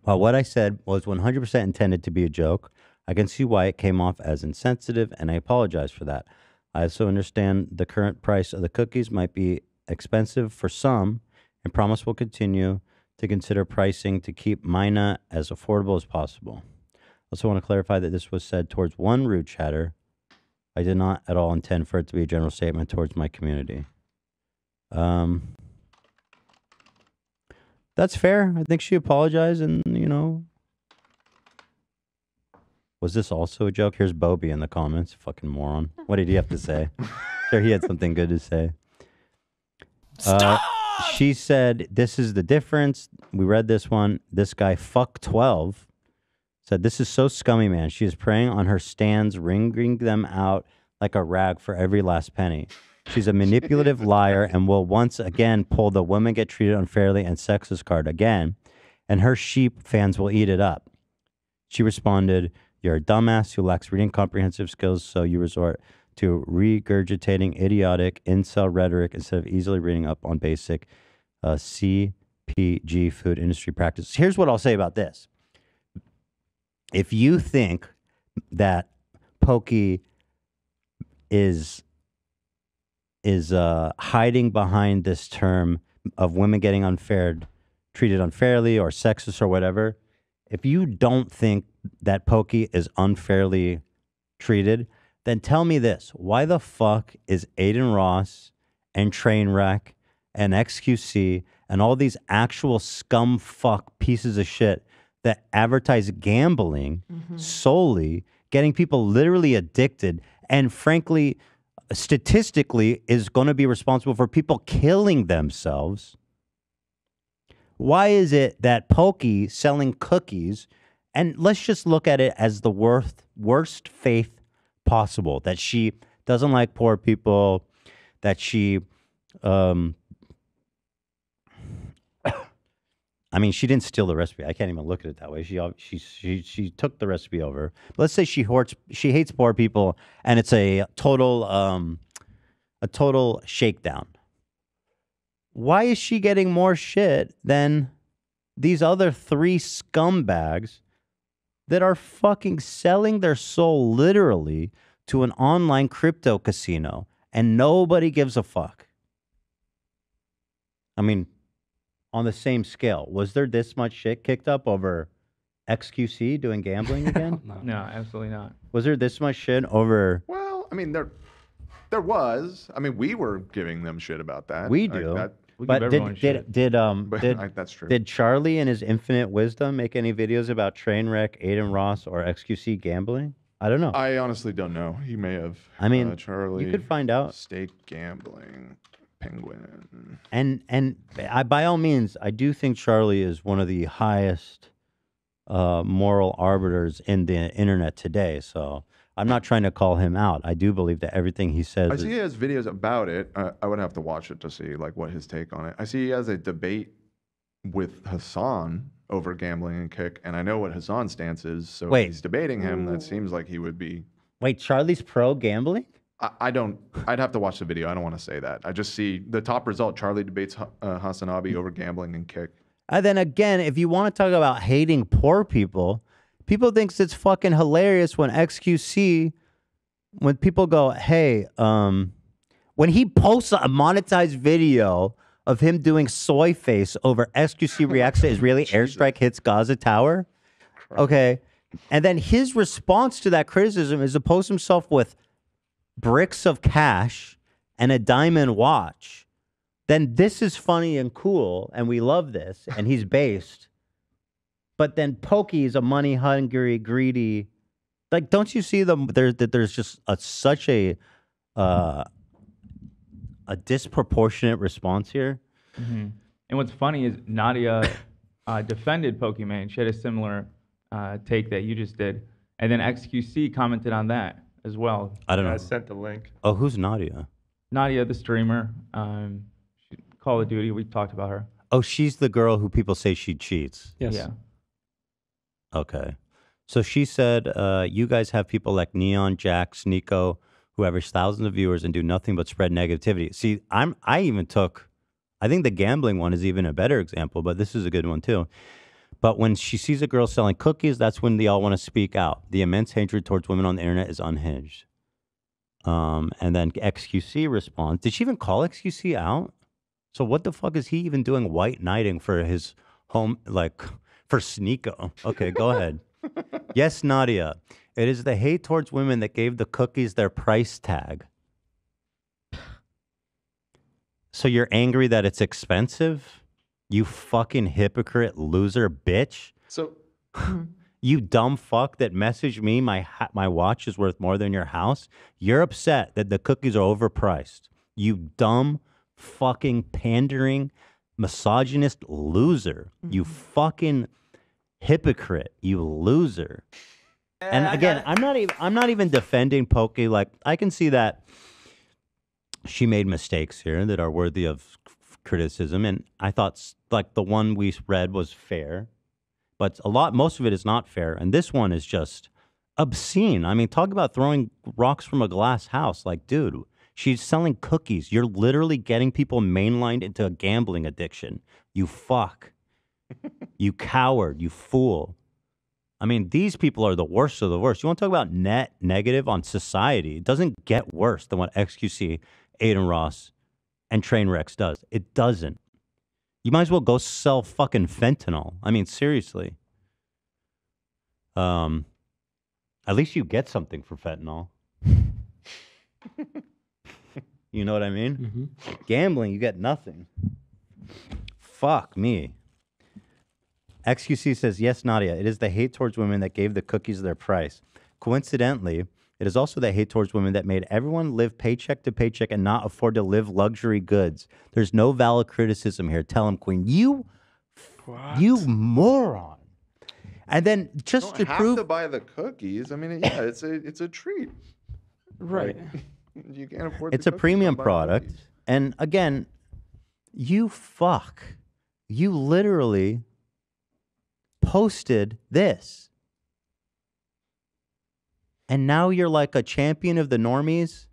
Speaker 1: while what I said was 100% intended to be a joke, I can see why it came off as insensitive, and I apologize for that. I also understand the current price of the cookies might be expensive for some, and promise will continue to consider pricing to keep Mina as affordable as possible. I also want to clarify that this was said towards one rude chatter. I did not at all intend for it to be a general statement towards my community. That's fair. I think she apologized, and you know, was this also a joke? Here's Bobby in the comments. Fucking moron. What did he have to say? Sure, he had something good to say. She said, "This is the difference." We read this one. This guy, fuck 12, said, "This is so scummy, man. She is preying on her stands, wringing them out like a rag for every last penny. She's a manipulative liar and will once again pull the women get treated unfairly and sexist card again, and her sheep fans will eat it up." She responded, "You're a dumbass who lacks reading comprehensive skills, so you resort to regurgitating idiotic incel rhetoric instead of easily reading up on basic CPG food industry practices." Here's what I'll say about this. If you think that Pokey is hiding behind this term of women getting treated unfairly or sexist or whatever, if you don't think that Pokey is unfairly treated, then tell me this. Why the fuck is Aiden Ross and Trainwreck and XQC and all these actual scum fuck pieces of shit that advertise gambling solely, getting people literally addicted and frankly statistically is going to be responsible for people killing themselves, why is it that Pokey selling cookies, and let's just look at it as the worst faith possible, that she doesn't like poor people, that she, I mean, she didn't steal the recipe. I can't even look at it that way. She took the recipe over. Let's say she hates poor people, and it's a total shakedown. Why is she getting more shit than these other 3 scumbags that are fucking selling their soul literally to an online crypto casino, and nobody gives a fuck? I mean, on the same scale, was there this much shit kicked up over XQC doing gambling again?
Speaker 2: No, absolutely not.
Speaker 1: Was there this much shit over?
Speaker 4: Well, I mean, there was. I mean, we were giving them shit about that.
Speaker 1: We
Speaker 4: Like,
Speaker 1: do.
Speaker 4: that-
Speaker 2: We
Speaker 1: But
Speaker 2: give everyone shit.
Speaker 4: that's true.
Speaker 1: Did Charlie in his infinite wisdom make any videos about Trainwreck, Aiden Ross, or XQC gambling? I don't know.
Speaker 4: I honestly don't know. He may have.
Speaker 1: I mean,
Speaker 4: Charlie.
Speaker 1: you could find out.
Speaker 4: Stake gambling, penguin.
Speaker 1: And by all means, I do think Charlie is one of the highest moral arbiters in the internet today. So I'm not trying to call him out. I do believe that everything he says.
Speaker 4: I see he has videos about it. I would have to watch it to see like what his take on it. I see he has a debate with Hassan over gambling and kick, and I know what Hassan's stance is. So
Speaker 1: Wait.
Speaker 4: if he's debating him, that seems like he would be.
Speaker 1: Wait, Charlie's pro gambling?
Speaker 4: I don't. I'd have to watch the video. I don't want to say that. I just see the top result. Charlie debates Hassanabi over gambling and kick.
Speaker 1: And then again, if you want to talk about hating poor people, people thinks it's fucking hilarious when XQC, when people go, hey, when he posts a monetized video of him doing soy face over XQC reacts to Israeli airstrike hits Gaza Tower. Okay. And then his response to that criticism is to post himself with bricks of cash and a diamond watch. Then this is funny and cool, and we love this, and he's based. But then Pokey is a money hungry, greedy. Like, don't you see that there's just such a disproportionate response here?
Speaker 2: Mm-hmm. And what's funny is Nadia defended Pokimane. She had a similar take that you just did, and then XQC commented on that as well.
Speaker 1: I don't know.
Speaker 5: I sent the link.
Speaker 1: Oh, who's Nadia?
Speaker 2: Nadia, the streamer, Call of Duty. We talked about her.
Speaker 1: Oh, she's the girl who people say she cheats.
Speaker 3: Yes.
Speaker 2: Yeah.
Speaker 1: Okay. So she said, you guys have people like Neon, Jax, Nico, who average thousands of viewers and do nothing but spread negativity. See, I think the gambling one is even a better example, but this is a good one too. But when she sees a girl selling cookies, that's when they all want to speak out. The immense hatred towards women on the internet is unhinged. And then XQC responds. Did she even call XQC out? So what the fuck is he even doing white knighting for his home, like for Sneeko? Okay, go ahead. Yes, Nadia. It is the hate towards women that gave the cookies their price tag. So you're angry that it's expensive? You fucking hypocrite loser bitch.
Speaker 4: So
Speaker 1: you dumb fuck that messaged me my watch is worth more than your house. You're upset that the cookies are overpriced. You dumb fucking pandering misogynist loser. You fucking hypocrite. You loser. And again, I'm not even defending Pokey. Like, I can see that she made mistakes here that are worthy of criticism, and I thought like the one we read was fair, but most of it is not fair, and this one is just obscene. I mean, talk about throwing rocks from a glass house. Like, dude, she's selling cookies. You're literally getting people mainlined into a gambling addiction. You fuck. You coward. You fool. I mean, these people are the worst of the worst. You want to talk about net negative on society? It doesn't get worse than what XQC, Aiden Ross, and Trainwrecks does. It doesn't. You might as well go sell fucking fentanyl. I mean, seriously. At least you get something for fentanyl. You know what I mean?
Speaker 3: Mm-hmm.
Speaker 1: Gambling, you get nothing. Fuck me. XQC says, yes, Nadia, it is the hate towards women that gave the cookies their price. Coincidentally, It is also that hate towards women that made everyone live paycheck to paycheck and not afford to live luxury goods. There's no valid criticism here. Tell him, Queen. You moron. And then just to
Speaker 4: have
Speaker 1: prove
Speaker 4: to buy the cookies. I mean, yeah, it's a treat.
Speaker 3: Right.
Speaker 4: You can't afford.
Speaker 1: it's
Speaker 4: the
Speaker 1: a
Speaker 4: cookies,
Speaker 1: premium
Speaker 4: don't buy the
Speaker 1: product.
Speaker 4: cookies.
Speaker 1: And again, you literally posted this. And now you're like a champion of the normies.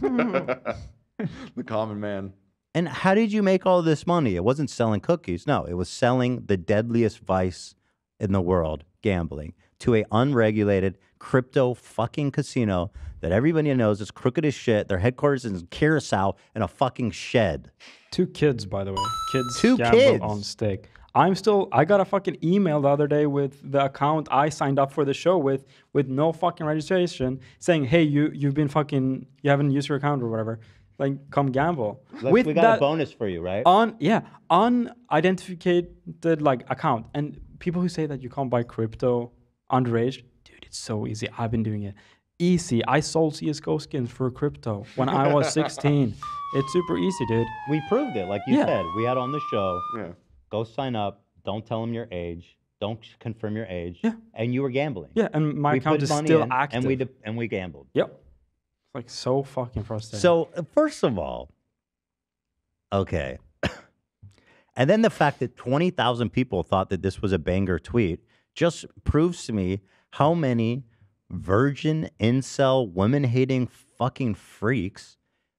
Speaker 4: The common man.
Speaker 1: And how did you make all this money? It wasn't selling cookies. No, it was selling the deadliest vice in the world, gambling, to a unregulated crypto fucking casino that everybody knows is crooked as shit. Their headquarters is in Curacao in a fucking shed.
Speaker 3: 2 kids, by the way. Kids
Speaker 1: Two
Speaker 3: gamble
Speaker 1: kids.
Speaker 3: on stake. I got a fucking email the other day with the account I signed up for the show with no fucking registration saying, hey, you haven't used your account or whatever. Like, come gamble.
Speaker 1: We got a bonus for you, right?
Speaker 3: Unidentified like account. And people who say that you can't buy crypto underage, dude, it's so easy. I've been doing it. Easy. I sold CSGO skins for crypto when I was 16. It's super easy, dude.
Speaker 1: We proved it, like you said. We had on the show.
Speaker 4: Yeah.
Speaker 1: Go sign up. Don't tell them your age. Don't confirm your age.
Speaker 3: Yeah.
Speaker 1: And you were gambling.
Speaker 3: Yeah, and my
Speaker 1: We
Speaker 3: account
Speaker 1: put
Speaker 3: is
Speaker 1: money
Speaker 3: still
Speaker 1: in,
Speaker 3: active.
Speaker 1: And we gambled.
Speaker 3: Yep. It's like so fucking frustrating.
Speaker 1: So, first of all, okay. And then the fact that 20,000 people thought that this was a banger tweet just proves to me how many virgin, incel, women-hating fucking freaks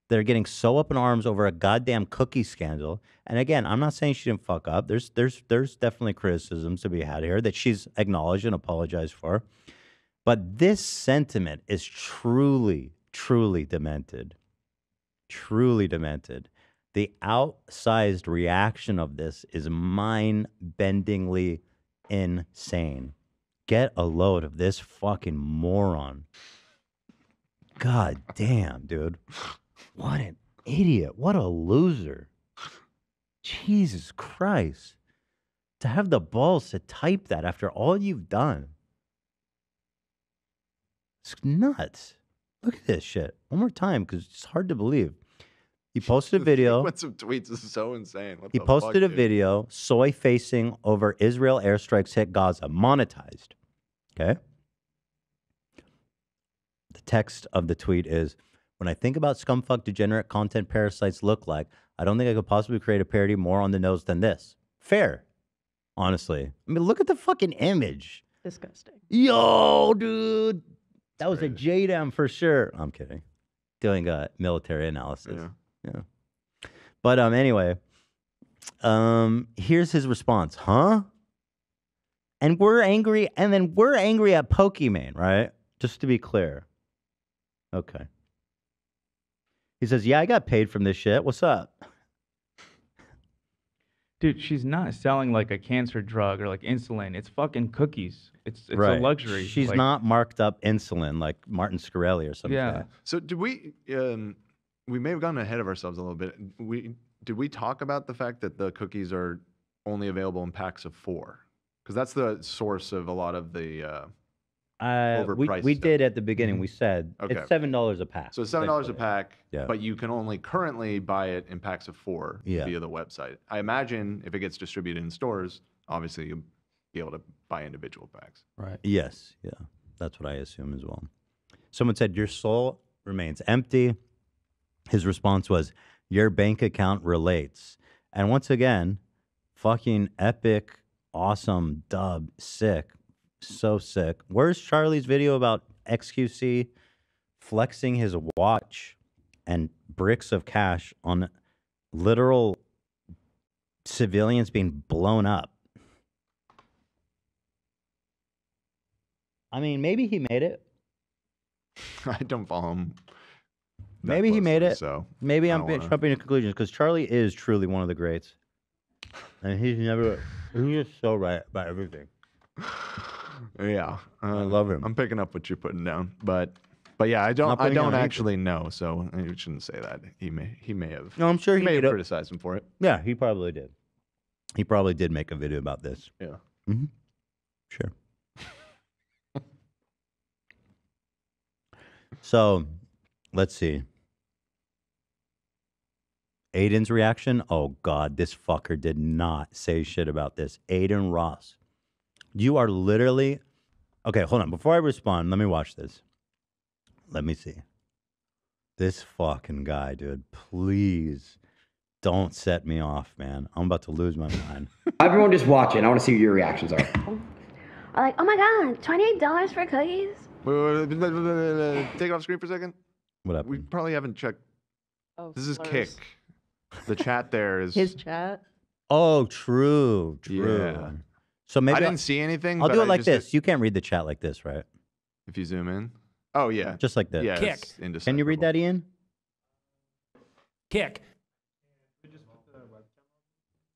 Speaker 1: that are getting so up in arms over a goddamn cookie scandal. And again, I'm not saying she didn't fuck up. There's definitely criticisms to be had here that she's acknowledged and apologized for. But this sentiment is truly, truly demented. Truly demented. The outsized reaction of this is mind-bendingly insane. Get a load of this fucking moron. God damn, dude. What an idiot. What a loser. Jesus Christ. To have the balls to type that after all you've done. It's nuts. Look at this shit. One more time, because it's hard to believe. He posted a video.
Speaker 4: The sequence of tweets is so insane. What
Speaker 1: He
Speaker 4: the
Speaker 1: posted
Speaker 4: fuck,
Speaker 1: a
Speaker 4: dude?
Speaker 1: video, soy facing over Israel airstrikes hit Gaza, monetized. Okay? The text of the tweet is, when I think about scumfuck degenerate content parasites look like, I don't think I could possibly create a parody more on the nose than this. Fair. Honestly. I mean, look at the fucking image.
Speaker 8: Disgusting.
Speaker 1: Yo, dude. That was a JDAM for sure. I'm kidding. Doing a military analysis. Yeah. But anyway, here's his response. Huh? And we're angry, and then we're angry at Pokimane, right? Just to be clear. Okay. He says, yeah, I got paid from this shit. What's up?
Speaker 2: Dude, she's not selling like a cancer drug or like insulin. It's fucking cookies. It's a luxury.
Speaker 1: She's
Speaker 2: like,
Speaker 1: not marked up insulin like Martin Scarelli or something.
Speaker 2: Yeah.
Speaker 4: So did we? We may have gotten ahead of ourselves a little bit. Did we talk about the fact that the cookies are only available in packs of 4? Because that's the source of a lot of the overpriced
Speaker 1: we
Speaker 4: stuff.
Speaker 1: did at the beginning. We said
Speaker 4: Okay.
Speaker 1: it's $7 a pack.
Speaker 4: So it's $7 a pack,
Speaker 1: Yeah.
Speaker 4: but you can only currently buy it in packs of 4
Speaker 1: Yeah.
Speaker 4: via the website. I imagine if it gets distributed in stores, obviously you'll be able to buy individual packs.
Speaker 3: Right.
Speaker 1: Yes. Yeah. That's what I assume as well. Someone said, your soul remains empty. His response was, your bank account relates. And once again, fucking epic, awesome, dub, sick. So sick. Where's Charlie's video about XQC flexing his watch and bricks of cash on literal civilians being blown up? I mean, maybe he made it.
Speaker 4: I don't follow him. that
Speaker 1: Maybe he made
Speaker 4: closely,
Speaker 1: it.
Speaker 4: So
Speaker 1: Maybe
Speaker 4: I
Speaker 1: I'm
Speaker 4: don't wanna-
Speaker 1: jumping to conclusions because Charlie is truly one of the greats. And he's so right about everything.
Speaker 4: Yeah,
Speaker 1: I love him.
Speaker 4: I'm picking up what you're putting down, but yeah, I
Speaker 1: Not
Speaker 4: don't
Speaker 1: putting down anything.
Speaker 4: actually know, so you shouldn't say that. He may have.
Speaker 1: No, I'm sure he
Speaker 4: may have
Speaker 1: made it.
Speaker 4: criticized him for it.
Speaker 1: Yeah, he probably did. He probably did make a video about this.
Speaker 4: Yeah.
Speaker 1: Mm-hmm. Sure. So, let's see. Aiden's reaction. Oh God, this fucker did not say shit about this. Aiden Ross, you are literally. Okay, hold on. Before I respond, let me watch this. Let me see. This fucking guy, dude. Please don't set me off, man. I'm about to lose my mind.
Speaker 10: Everyone just watching. I want to see what your reactions are.
Speaker 11: Are like, oh my god, $28 for cookies?
Speaker 4: Wait, take it off screen for a second.
Speaker 1: What up?
Speaker 4: We probably haven't checked.
Speaker 8: Oh,
Speaker 4: This is
Speaker 8: slurs.
Speaker 4: Kick. The chat there is.
Speaker 8: His chat.
Speaker 1: Oh, true.
Speaker 4: Yeah.
Speaker 1: So maybe
Speaker 4: I didn't see anything.
Speaker 1: I'll
Speaker 4: but
Speaker 1: do it
Speaker 4: I
Speaker 1: like
Speaker 4: just
Speaker 1: this. You can't read the chat like this, right?
Speaker 4: If you zoom in. Oh yeah.
Speaker 1: Just like this.
Speaker 4: Yeah.
Speaker 7: Kick.
Speaker 4: It's
Speaker 1: Can you read that, Ian?
Speaker 7: Kick.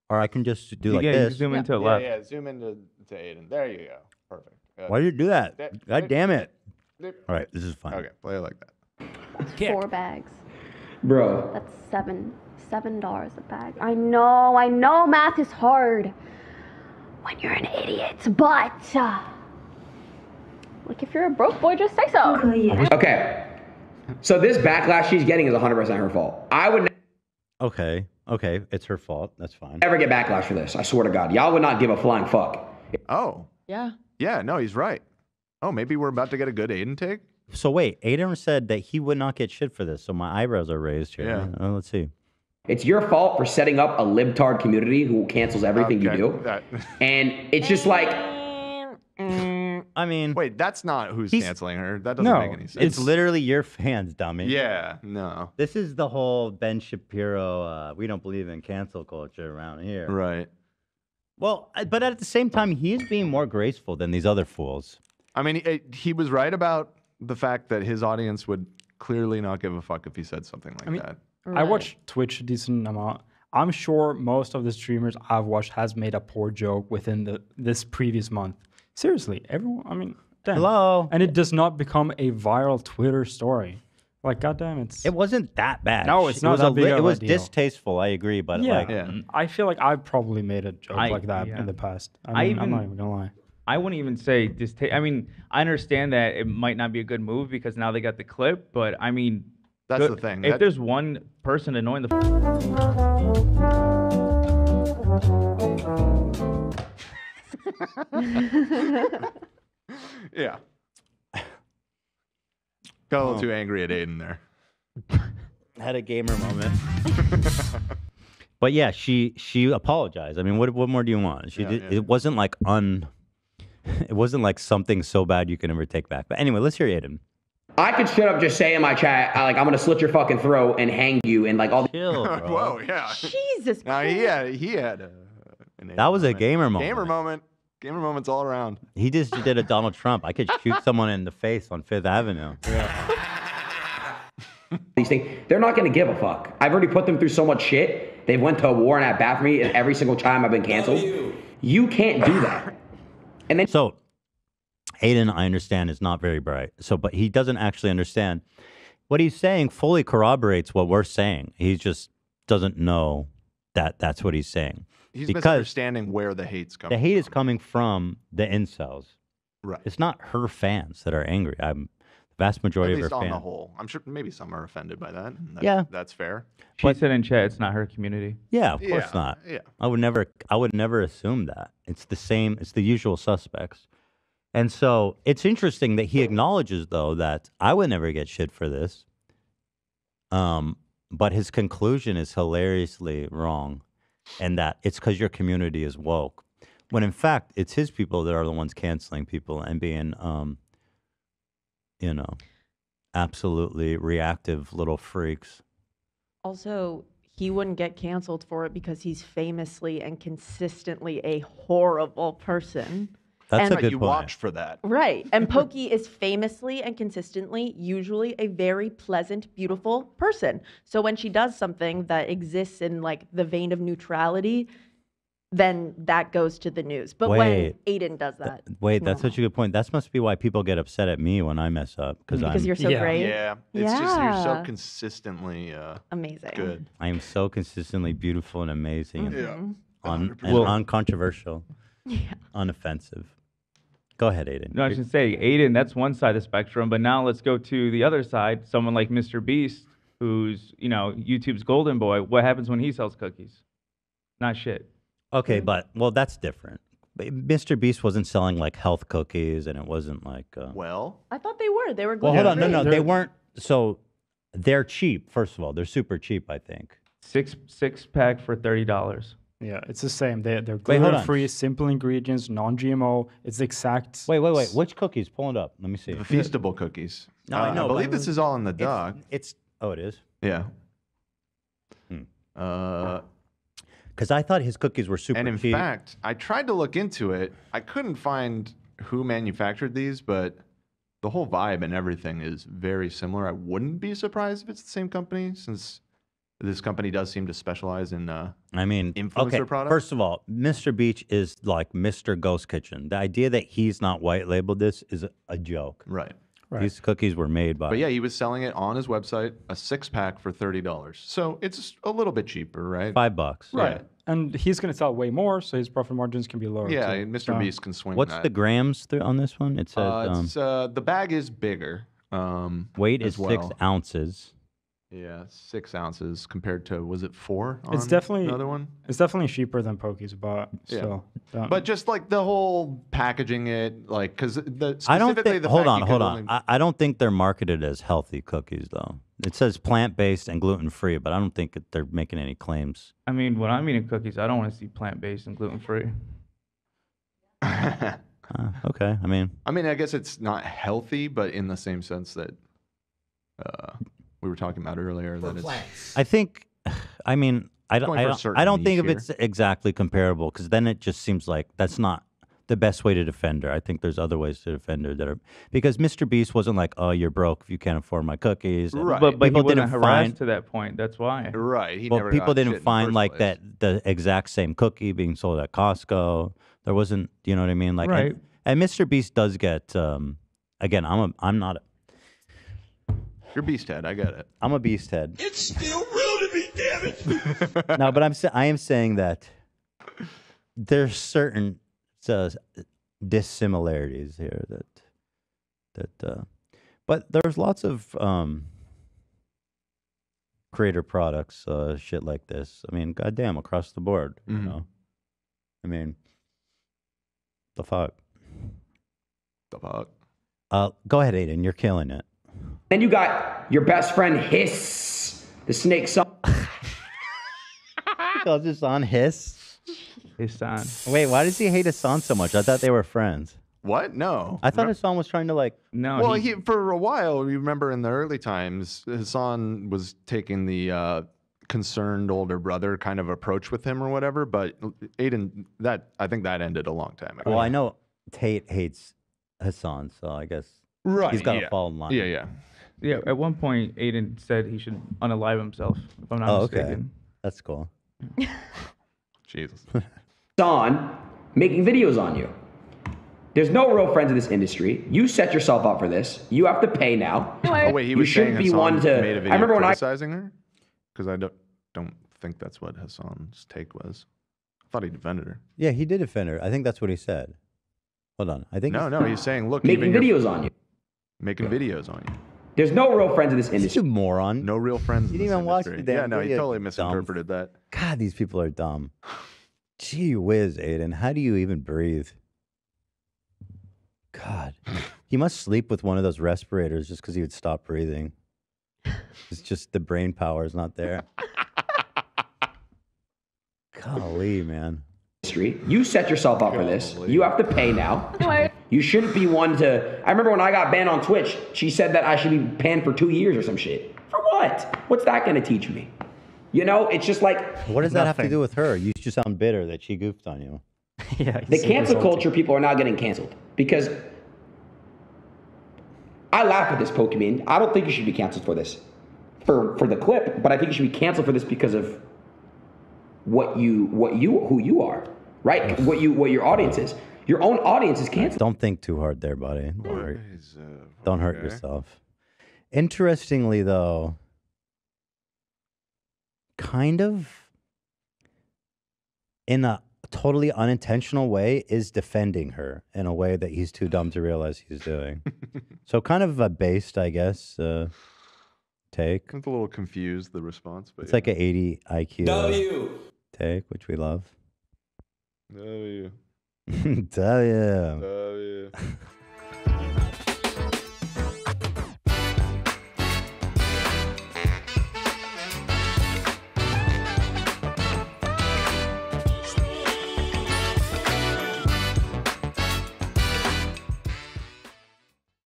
Speaker 1: Or I can just do like
Speaker 2: You
Speaker 1: this.
Speaker 2: zoom into the left.
Speaker 4: Yeah. Zoom into to Aiden. There you go. Perfect.
Speaker 1: Why did you do that? God damn it.
Speaker 4: Dip.
Speaker 1: All right, this is fine.
Speaker 4: Okay, play it like that.
Speaker 11: That's
Speaker 7: Kick.
Speaker 11: 4 bags.
Speaker 10: Bro.
Speaker 11: That's $7 a bag. I know math is hard when you're an idiot, but like if you're a broke boy, just say so.
Speaker 10: Okay. So this backlash she's getting is 100% her fault. I would
Speaker 1: Okay, it's her fault. That's fine.
Speaker 10: never get backlash for this. I swear to God. Y'all would not give a flying fuck.
Speaker 4: Oh.
Speaker 8: Yeah.
Speaker 4: Yeah. No, he's right. Oh, maybe we're about to get a good Aiden take.
Speaker 1: So wait, Aiden said that he would not get shit for this, so my eyebrows are raised here.
Speaker 4: Yeah.
Speaker 1: Let's see.
Speaker 10: It's your fault for setting up a libtard community who cancels everything you
Speaker 4: Okay,
Speaker 10: do.
Speaker 4: that-
Speaker 10: And it's just like,
Speaker 1: I mean,
Speaker 4: Wait, that's not who's
Speaker 1: He's-
Speaker 4: canceling her. That doesn't
Speaker 3: No,
Speaker 4: make any sense.
Speaker 1: it's literally your fans, dummy.
Speaker 4: Yeah. No.
Speaker 1: This is the whole Ben Shapiro, we don't believe in cancel culture around here.
Speaker 4: Right.
Speaker 1: Well, but at the same time, he is being more graceful than these other fools.
Speaker 4: I mean, he was right about the fact that his audience would clearly not give a fuck if he said something like that.
Speaker 3: I watch Twitch a decent amount. I'm sure most of the streamers I've watched has made a poor joke within this previous month. Seriously, everyone. I mean, damn.
Speaker 1: Hello.
Speaker 3: And it does not become a viral Twitter story. Like, goddamn,
Speaker 1: It wasn't that bad.
Speaker 3: No, it's
Speaker 1: It
Speaker 3: not
Speaker 1: was
Speaker 3: that big
Speaker 1: It
Speaker 3: of a
Speaker 1: was
Speaker 3: deal.
Speaker 1: distasteful. I agree, but
Speaker 3: yeah.
Speaker 1: like,
Speaker 3: I feel like I've probably made a joke like that
Speaker 2: yeah.
Speaker 3: in the past.
Speaker 2: I
Speaker 3: I'm
Speaker 2: even-
Speaker 3: not even gonna lie.
Speaker 2: I wouldn't even say I mean, I understand that it might not be a good move because now they got the clip, but I mean,
Speaker 4: That's the thing.
Speaker 2: If
Speaker 4: That-
Speaker 2: there's one person annoying the
Speaker 4: Yeah. Got a little too angry at Aiden there.
Speaker 1: had a gamer moment. But yeah, she apologized. I mean, what more do you want? She did. It wasn't like it wasn't like something so bad you can never take back. But anyway, let's hear Aiden.
Speaker 10: I could straight up just say in my chat, I'm gonna slit your fucking throat and hang you and like all the
Speaker 1: Chill, bro.
Speaker 4: Whoa, yeah.
Speaker 8: Jesus
Speaker 4: Now
Speaker 8: Christ.
Speaker 4: he had an
Speaker 1: That was a
Speaker 4: moment.
Speaker 1: gamer moment.
Speaker 4: Gamer moment. Gamer moments all around.
Speaker 1: He just did a Donald Trump. I could shoot someone in the face on Fifth Avenue.
Speaker 10: these things. They're not gonna give a fuck. I've already put them through so much shit. They went to war and at bat for me, and every single time I've been canceled. You can't do that. And then
Speaker 1: So, Aiden, I understand, is not very bright. So, but he doesn't actually understand what he's saying. Fully corroborates what we're saying. He just doesn't know that that's what he's saying.
Speaker 4: He's
Speaker 1: because
Speaker 4: misunderstanding where the hate's coming.
Speaker 1: the hate is coming from the incels.
Speaker 4: Right.
Speaker 1: It's not her fans that are angry. The vast majority
Speaker 4: At
Speaker 1: of
Speaker 4: least
Speaker 1: her
Speaker 4: on
Speaker 1: fans.
Speaker 4: the whole. I'm sure maybe some are offended by that. And
Speaker 1: Yeah.
Speaker 4: That's fair.
Speaker 2: She said in chat, it's not her community.
Speaker 1: Yeah, of course
Speaker 4: Yeah,
Speaker 1: not.
Speaker 4: yeah.
Speaker 1: I would never assume that. It's the same, it's the usual suspects. And so it's interesting that he acknowledges though that I would never get shit for this. But his conclusion is hilariously wrong, and that it's because your community is woke. When in fact it's his people that are the ones canceling people and being absolutely reactive little freaks.
Speaker 8: Also, he wouldn't get canceled for it because he's famously and consistently a horrible person.
Speaker 1: That's
Speaker 8: And-
Speaker 1: a
Speaker 4: But
Speaker 1: good
Speaker 4: you
Speaker 1: point.
Speaker 4: watch for that.
Speaker 8: Right. And Pokey is famously and consistently usually a very pleasant, beautiful person. So when she does something that exists in like the vein of neutrality, then that goes to the news. But when
Speaker 1: Wait.
Speaker 8: Aiden does that,
Speaker 1: Wait, that's such a good point. That must be why people get upset at me when I mess up
Speaker 8: because
Speaker 1: I'm
Speaker 8: you're so great.
Speaker 4: Yeah. It's just you're so
Speaker 8: Yeah.
Speaker 4: consistently
Speaker 8: Amazing.
Speaker 4: good.
Speaker 1: I am so consistently beautiful and amazing and,
Speaker 8: Mhm.
Speaker 1: and
Speaker 4: 100%.
Speaker 1: uncontroversial, unoffensive. Go ahead, Aiden.
Speaker 2: No, I was just saying, Aiden, that's one side of the spectrum. But now let's go to the other side. Someone like Mr. Beast, who's, YouTube's golden boy. What happens when he sells cookies? Not shit.
Speaker 1: Okay, but that's different. But Mr. Beast wasn't selling like health cookies, and it wasn't like.
Speaker 4: Well,
Speaker 8: I thought they were. They were
Speaker 1: Well, hold on.
Speaker 8: gluten-free.
Speaker 1: No, they weren't. So they're cheap. First of all, they're super cheap. I think.
Speaker 2: Six pack for $30.
Speaker 3: Yeah, it's the same. They're
Speaker 1: Wait, hold
Speaker 3: gluten
Speaker 1: on.
Speaker 3: free, simple ingredients, non-GMO. It's the exact.
Speaker 1: Wait. Which cookies? Pull it up. Let me see.
Speaker 4: the Feastable cookies.
Speaker 1: No, I know,
Speaker 4: I
Speaker 1: but
Speaker 4: believe this is all in the doc.
Speaker 1: It's. Oh, it is.
Speaker 4: Yeah.
Speaker 1: Because I thought his cookies were super
Speaker 4: And in
Speaker 1: cheap.
Speaker 4: fact, I tried to look into it. I couldn't find who manufactured these, but the whole vibe and everything is very similar. I wouldn't be surprised if it's the same company, since this company does seem to specialize in
Speaker 1: I mean,
Speaker 4: influencer products.
Speaker 1: First of all, Mr. Beach is like Mr. Ghost Kitchen. The idea that he's not white labeled this is a joke.
Speaker 4: Right.
Speaker 1: These cookies were made by.
Speaker 4: But yeah, he was selling it on his website, a 6-pack for $30. So it's a little bit cheaper, right?
Speaker 1: $5.
Speaker 3: Right. And he's going to sell way more, so his profit margins can be lower.
Speaker 4: Yeah,
Speaker 3: too.
Speaker 4: Mr.
Speaker 3: So-
Speaker 4: Beast can swing
Speaker 1: What's
Speaker 4: that.
Speaker 1: the grams on this one? It says
Speaker 4: It's, the bag is bigger.
Speaker 1: weight
Speaker 4: as
Speaker 1: is
Speaker 4: well.
Speaker 1: 6 ounces.
Speaker 4: Yeah, 6 ounces compared to, was it 4 on
Speaker 3: It's definitely
Speaker 4: the other one?
Speaker 3: It's definitely cheaper than Pokies, but
Speaker 4: Yeah.
Speaker 3: still.
Speaker 4: But just like the whole packaging it, like, because the
Speaker 1: I don't
Speaker 4: specifically
Speaker 1: think.
Speaker 4: the
Speaker 1: Hold
Speaker 4: fact
Speaker 1: on,
Speaker 4: you
Speaker 1: hold
Speaker 4: could
Speaker 1: on.
Speaker 4: only-
Speaker 1: I don't think they're marketed as healthy cookies though. It says plant-based and gluten-free, but I don't think they're making any claims.
Speaker 2: I mean, when I'm eating cookies, I don't want to see plant-based and gluten-free.
Speaker 1: Okay, I mean,
Speaker 4: I guess it's not healthy, but in the same sense that we were talking about earlier, that it's
Speaker 1: I think. I mean, I don't.
Speaker 4: Going
Speaker 1: I
Speaker 4: for a
Speaker 1: don't,
Speaker 4: certain
Speaker 1: I don't think
Speaker 4: niche
Speaker 1: if it's exactly comparable, because then it just seems like that's not the best way to defend her. I think there's other ways to defend her that are because Mr. Beast wasn't like, oh, you're broke if you can't afford my cookies. And
Speaker 4: Right.
Speaker 2: But he
Speaker 1: people
Speaker 2: wasn't
Speaker 1: didn't
Speaker 2: harassed
Speaker 1: find.
Speaker 2: to that point. That's why.
Speaker 4: right. He
Speaker 1: Well,
Speaker 4: never
Speaker 1: people
Speaker 4: got shit
Speaker 1: didn't
Speaker 4: in the
Speaker 1: find
Speaker 4: first
Speaker 1: like
Speaker 4: place.
Speaker 1: that the exact same cookie being sold at Costco. There wasn't, you know what I mean? Like,
Speaker 2: Right.
Speaker 1: and Mr. Beast does get. Again, I'm not.
Speaker 4: You're Beasthead. I get it.
Speaker 1: I'm a beast head.
Speaker 12: It's still real to me, damn it.
Speaker 1: No, but I am saying that there's certain dissimilarities here but there's lots of creator products, shit like this. I mean, goddamn, across the board. You know, I mean, the fuck.
Speaker 4: The fuck.
Speaker 1: Go ahead, Aiden. You're killing it.
Speaker 10: Then you got your best friend Hiss, the snake song.
Speaker 1: Calls this on Hiss.
Speaker 2: Hassan.
Speaker 1: Wait, why does he hate Hassan so much? I thought they were friends.
Speaker 4: What? No.
Speaker 1: I thought Hassan was trying to like.
Speaker 2: No.
Speaker 4: Well, he for a while, you remember in the early times, Hassan was taking the concerned older brother kind of approach with him or whatever. But Aiden, I think that ended a long time ago.
Speaker 1: Well, I know Tate hates Hassan, so I guess he's got to fall in line.
Speaker 4: Yeah.
Speaker 2: Yeah, at one point, Aiden said he should unalive himself, if I'm not
Speaker 1: Oh,
Speaker 2: mistaken.
Speaker 1: okay. That's cool.
Speaker 4: Jesus.
Speaker 10: On making videos on you. There's no real friends in this industry. You set yourself up for this. You have to pay now.
Speaker 4: Oh wait, he
Speaker 10: You
Speaker 4: was saying
Speaker 10: shouldn't be
Speaker 4: Hassan
Speaker 10: one to.
Speaker 4: made a video
Speaker 10: I remember when I
Speaker 4: criticizing her, because I don't think that's what Hassan's take was. I thought he defended her.
Speaker 1: Yeah, he did defend her. I think that's what he said. Hold on. I think
Speaker 4: No, he's saying, look,
Speaker 10: making
Speaker 4: even
Speaker 10: videos on you.
Speaker 4: making videos on you.
Speaker 10: There's no real friends in this industry.
Speaker 1: You moron.
Speaker 4: No real friends.
Speaker 1: You
Speaker 4: in
Speaker 1: didn't
Speaker 4: this
Speaker 1: even watch
Speaker 4: industry.
Speaker 1: the damn
Speaker 4: Yeah, no, he
Speaker 1: video,
Speaker 4: totally
Speaker 1: you
Speaker 4: misinterpreted that.
Speaker 1: God, these people are dumb. Gee whiz, Aiden. How do you even breathe? God. He must sleep with one of those respirators just because he would stop breathing. It's just the brain power is not there. Golly, man.
Speaker 10: You set yourself up for this. You have to pay now. You shouldn't be one to. I remember when I got banned on Twitch, she said that I should be banned for 2 years or some shit. For what? What's that going to teach me? You know, it's just like.
Speaker 1: What does that have to do with her? You should sound bitter that she goofed on you.
Speaker 3: Yeah.
Speaker 10: The cancel culture people are not getting canceled because I laugh at this, Pokimane. I don't think you should be canceled for this, for the clip, but I think you should be canceled for this because of who you are, right? What your audience is. Your own audience is canceled.
Speaker 1: Don't think too hard there, buddy. Don't hurt yourself. Interestingly, though, kind of in a totally unintentional way, is defending her in a way that he's too dumb to realize he's doing. So kind of a based, I guess, take.
Speaker 4: I'm a little confused, the response, but
Speaker 1: It's like an 80 IQ take, which we love.
Speaker 4: W.
Speaker 1: W.
Speaker 4: W.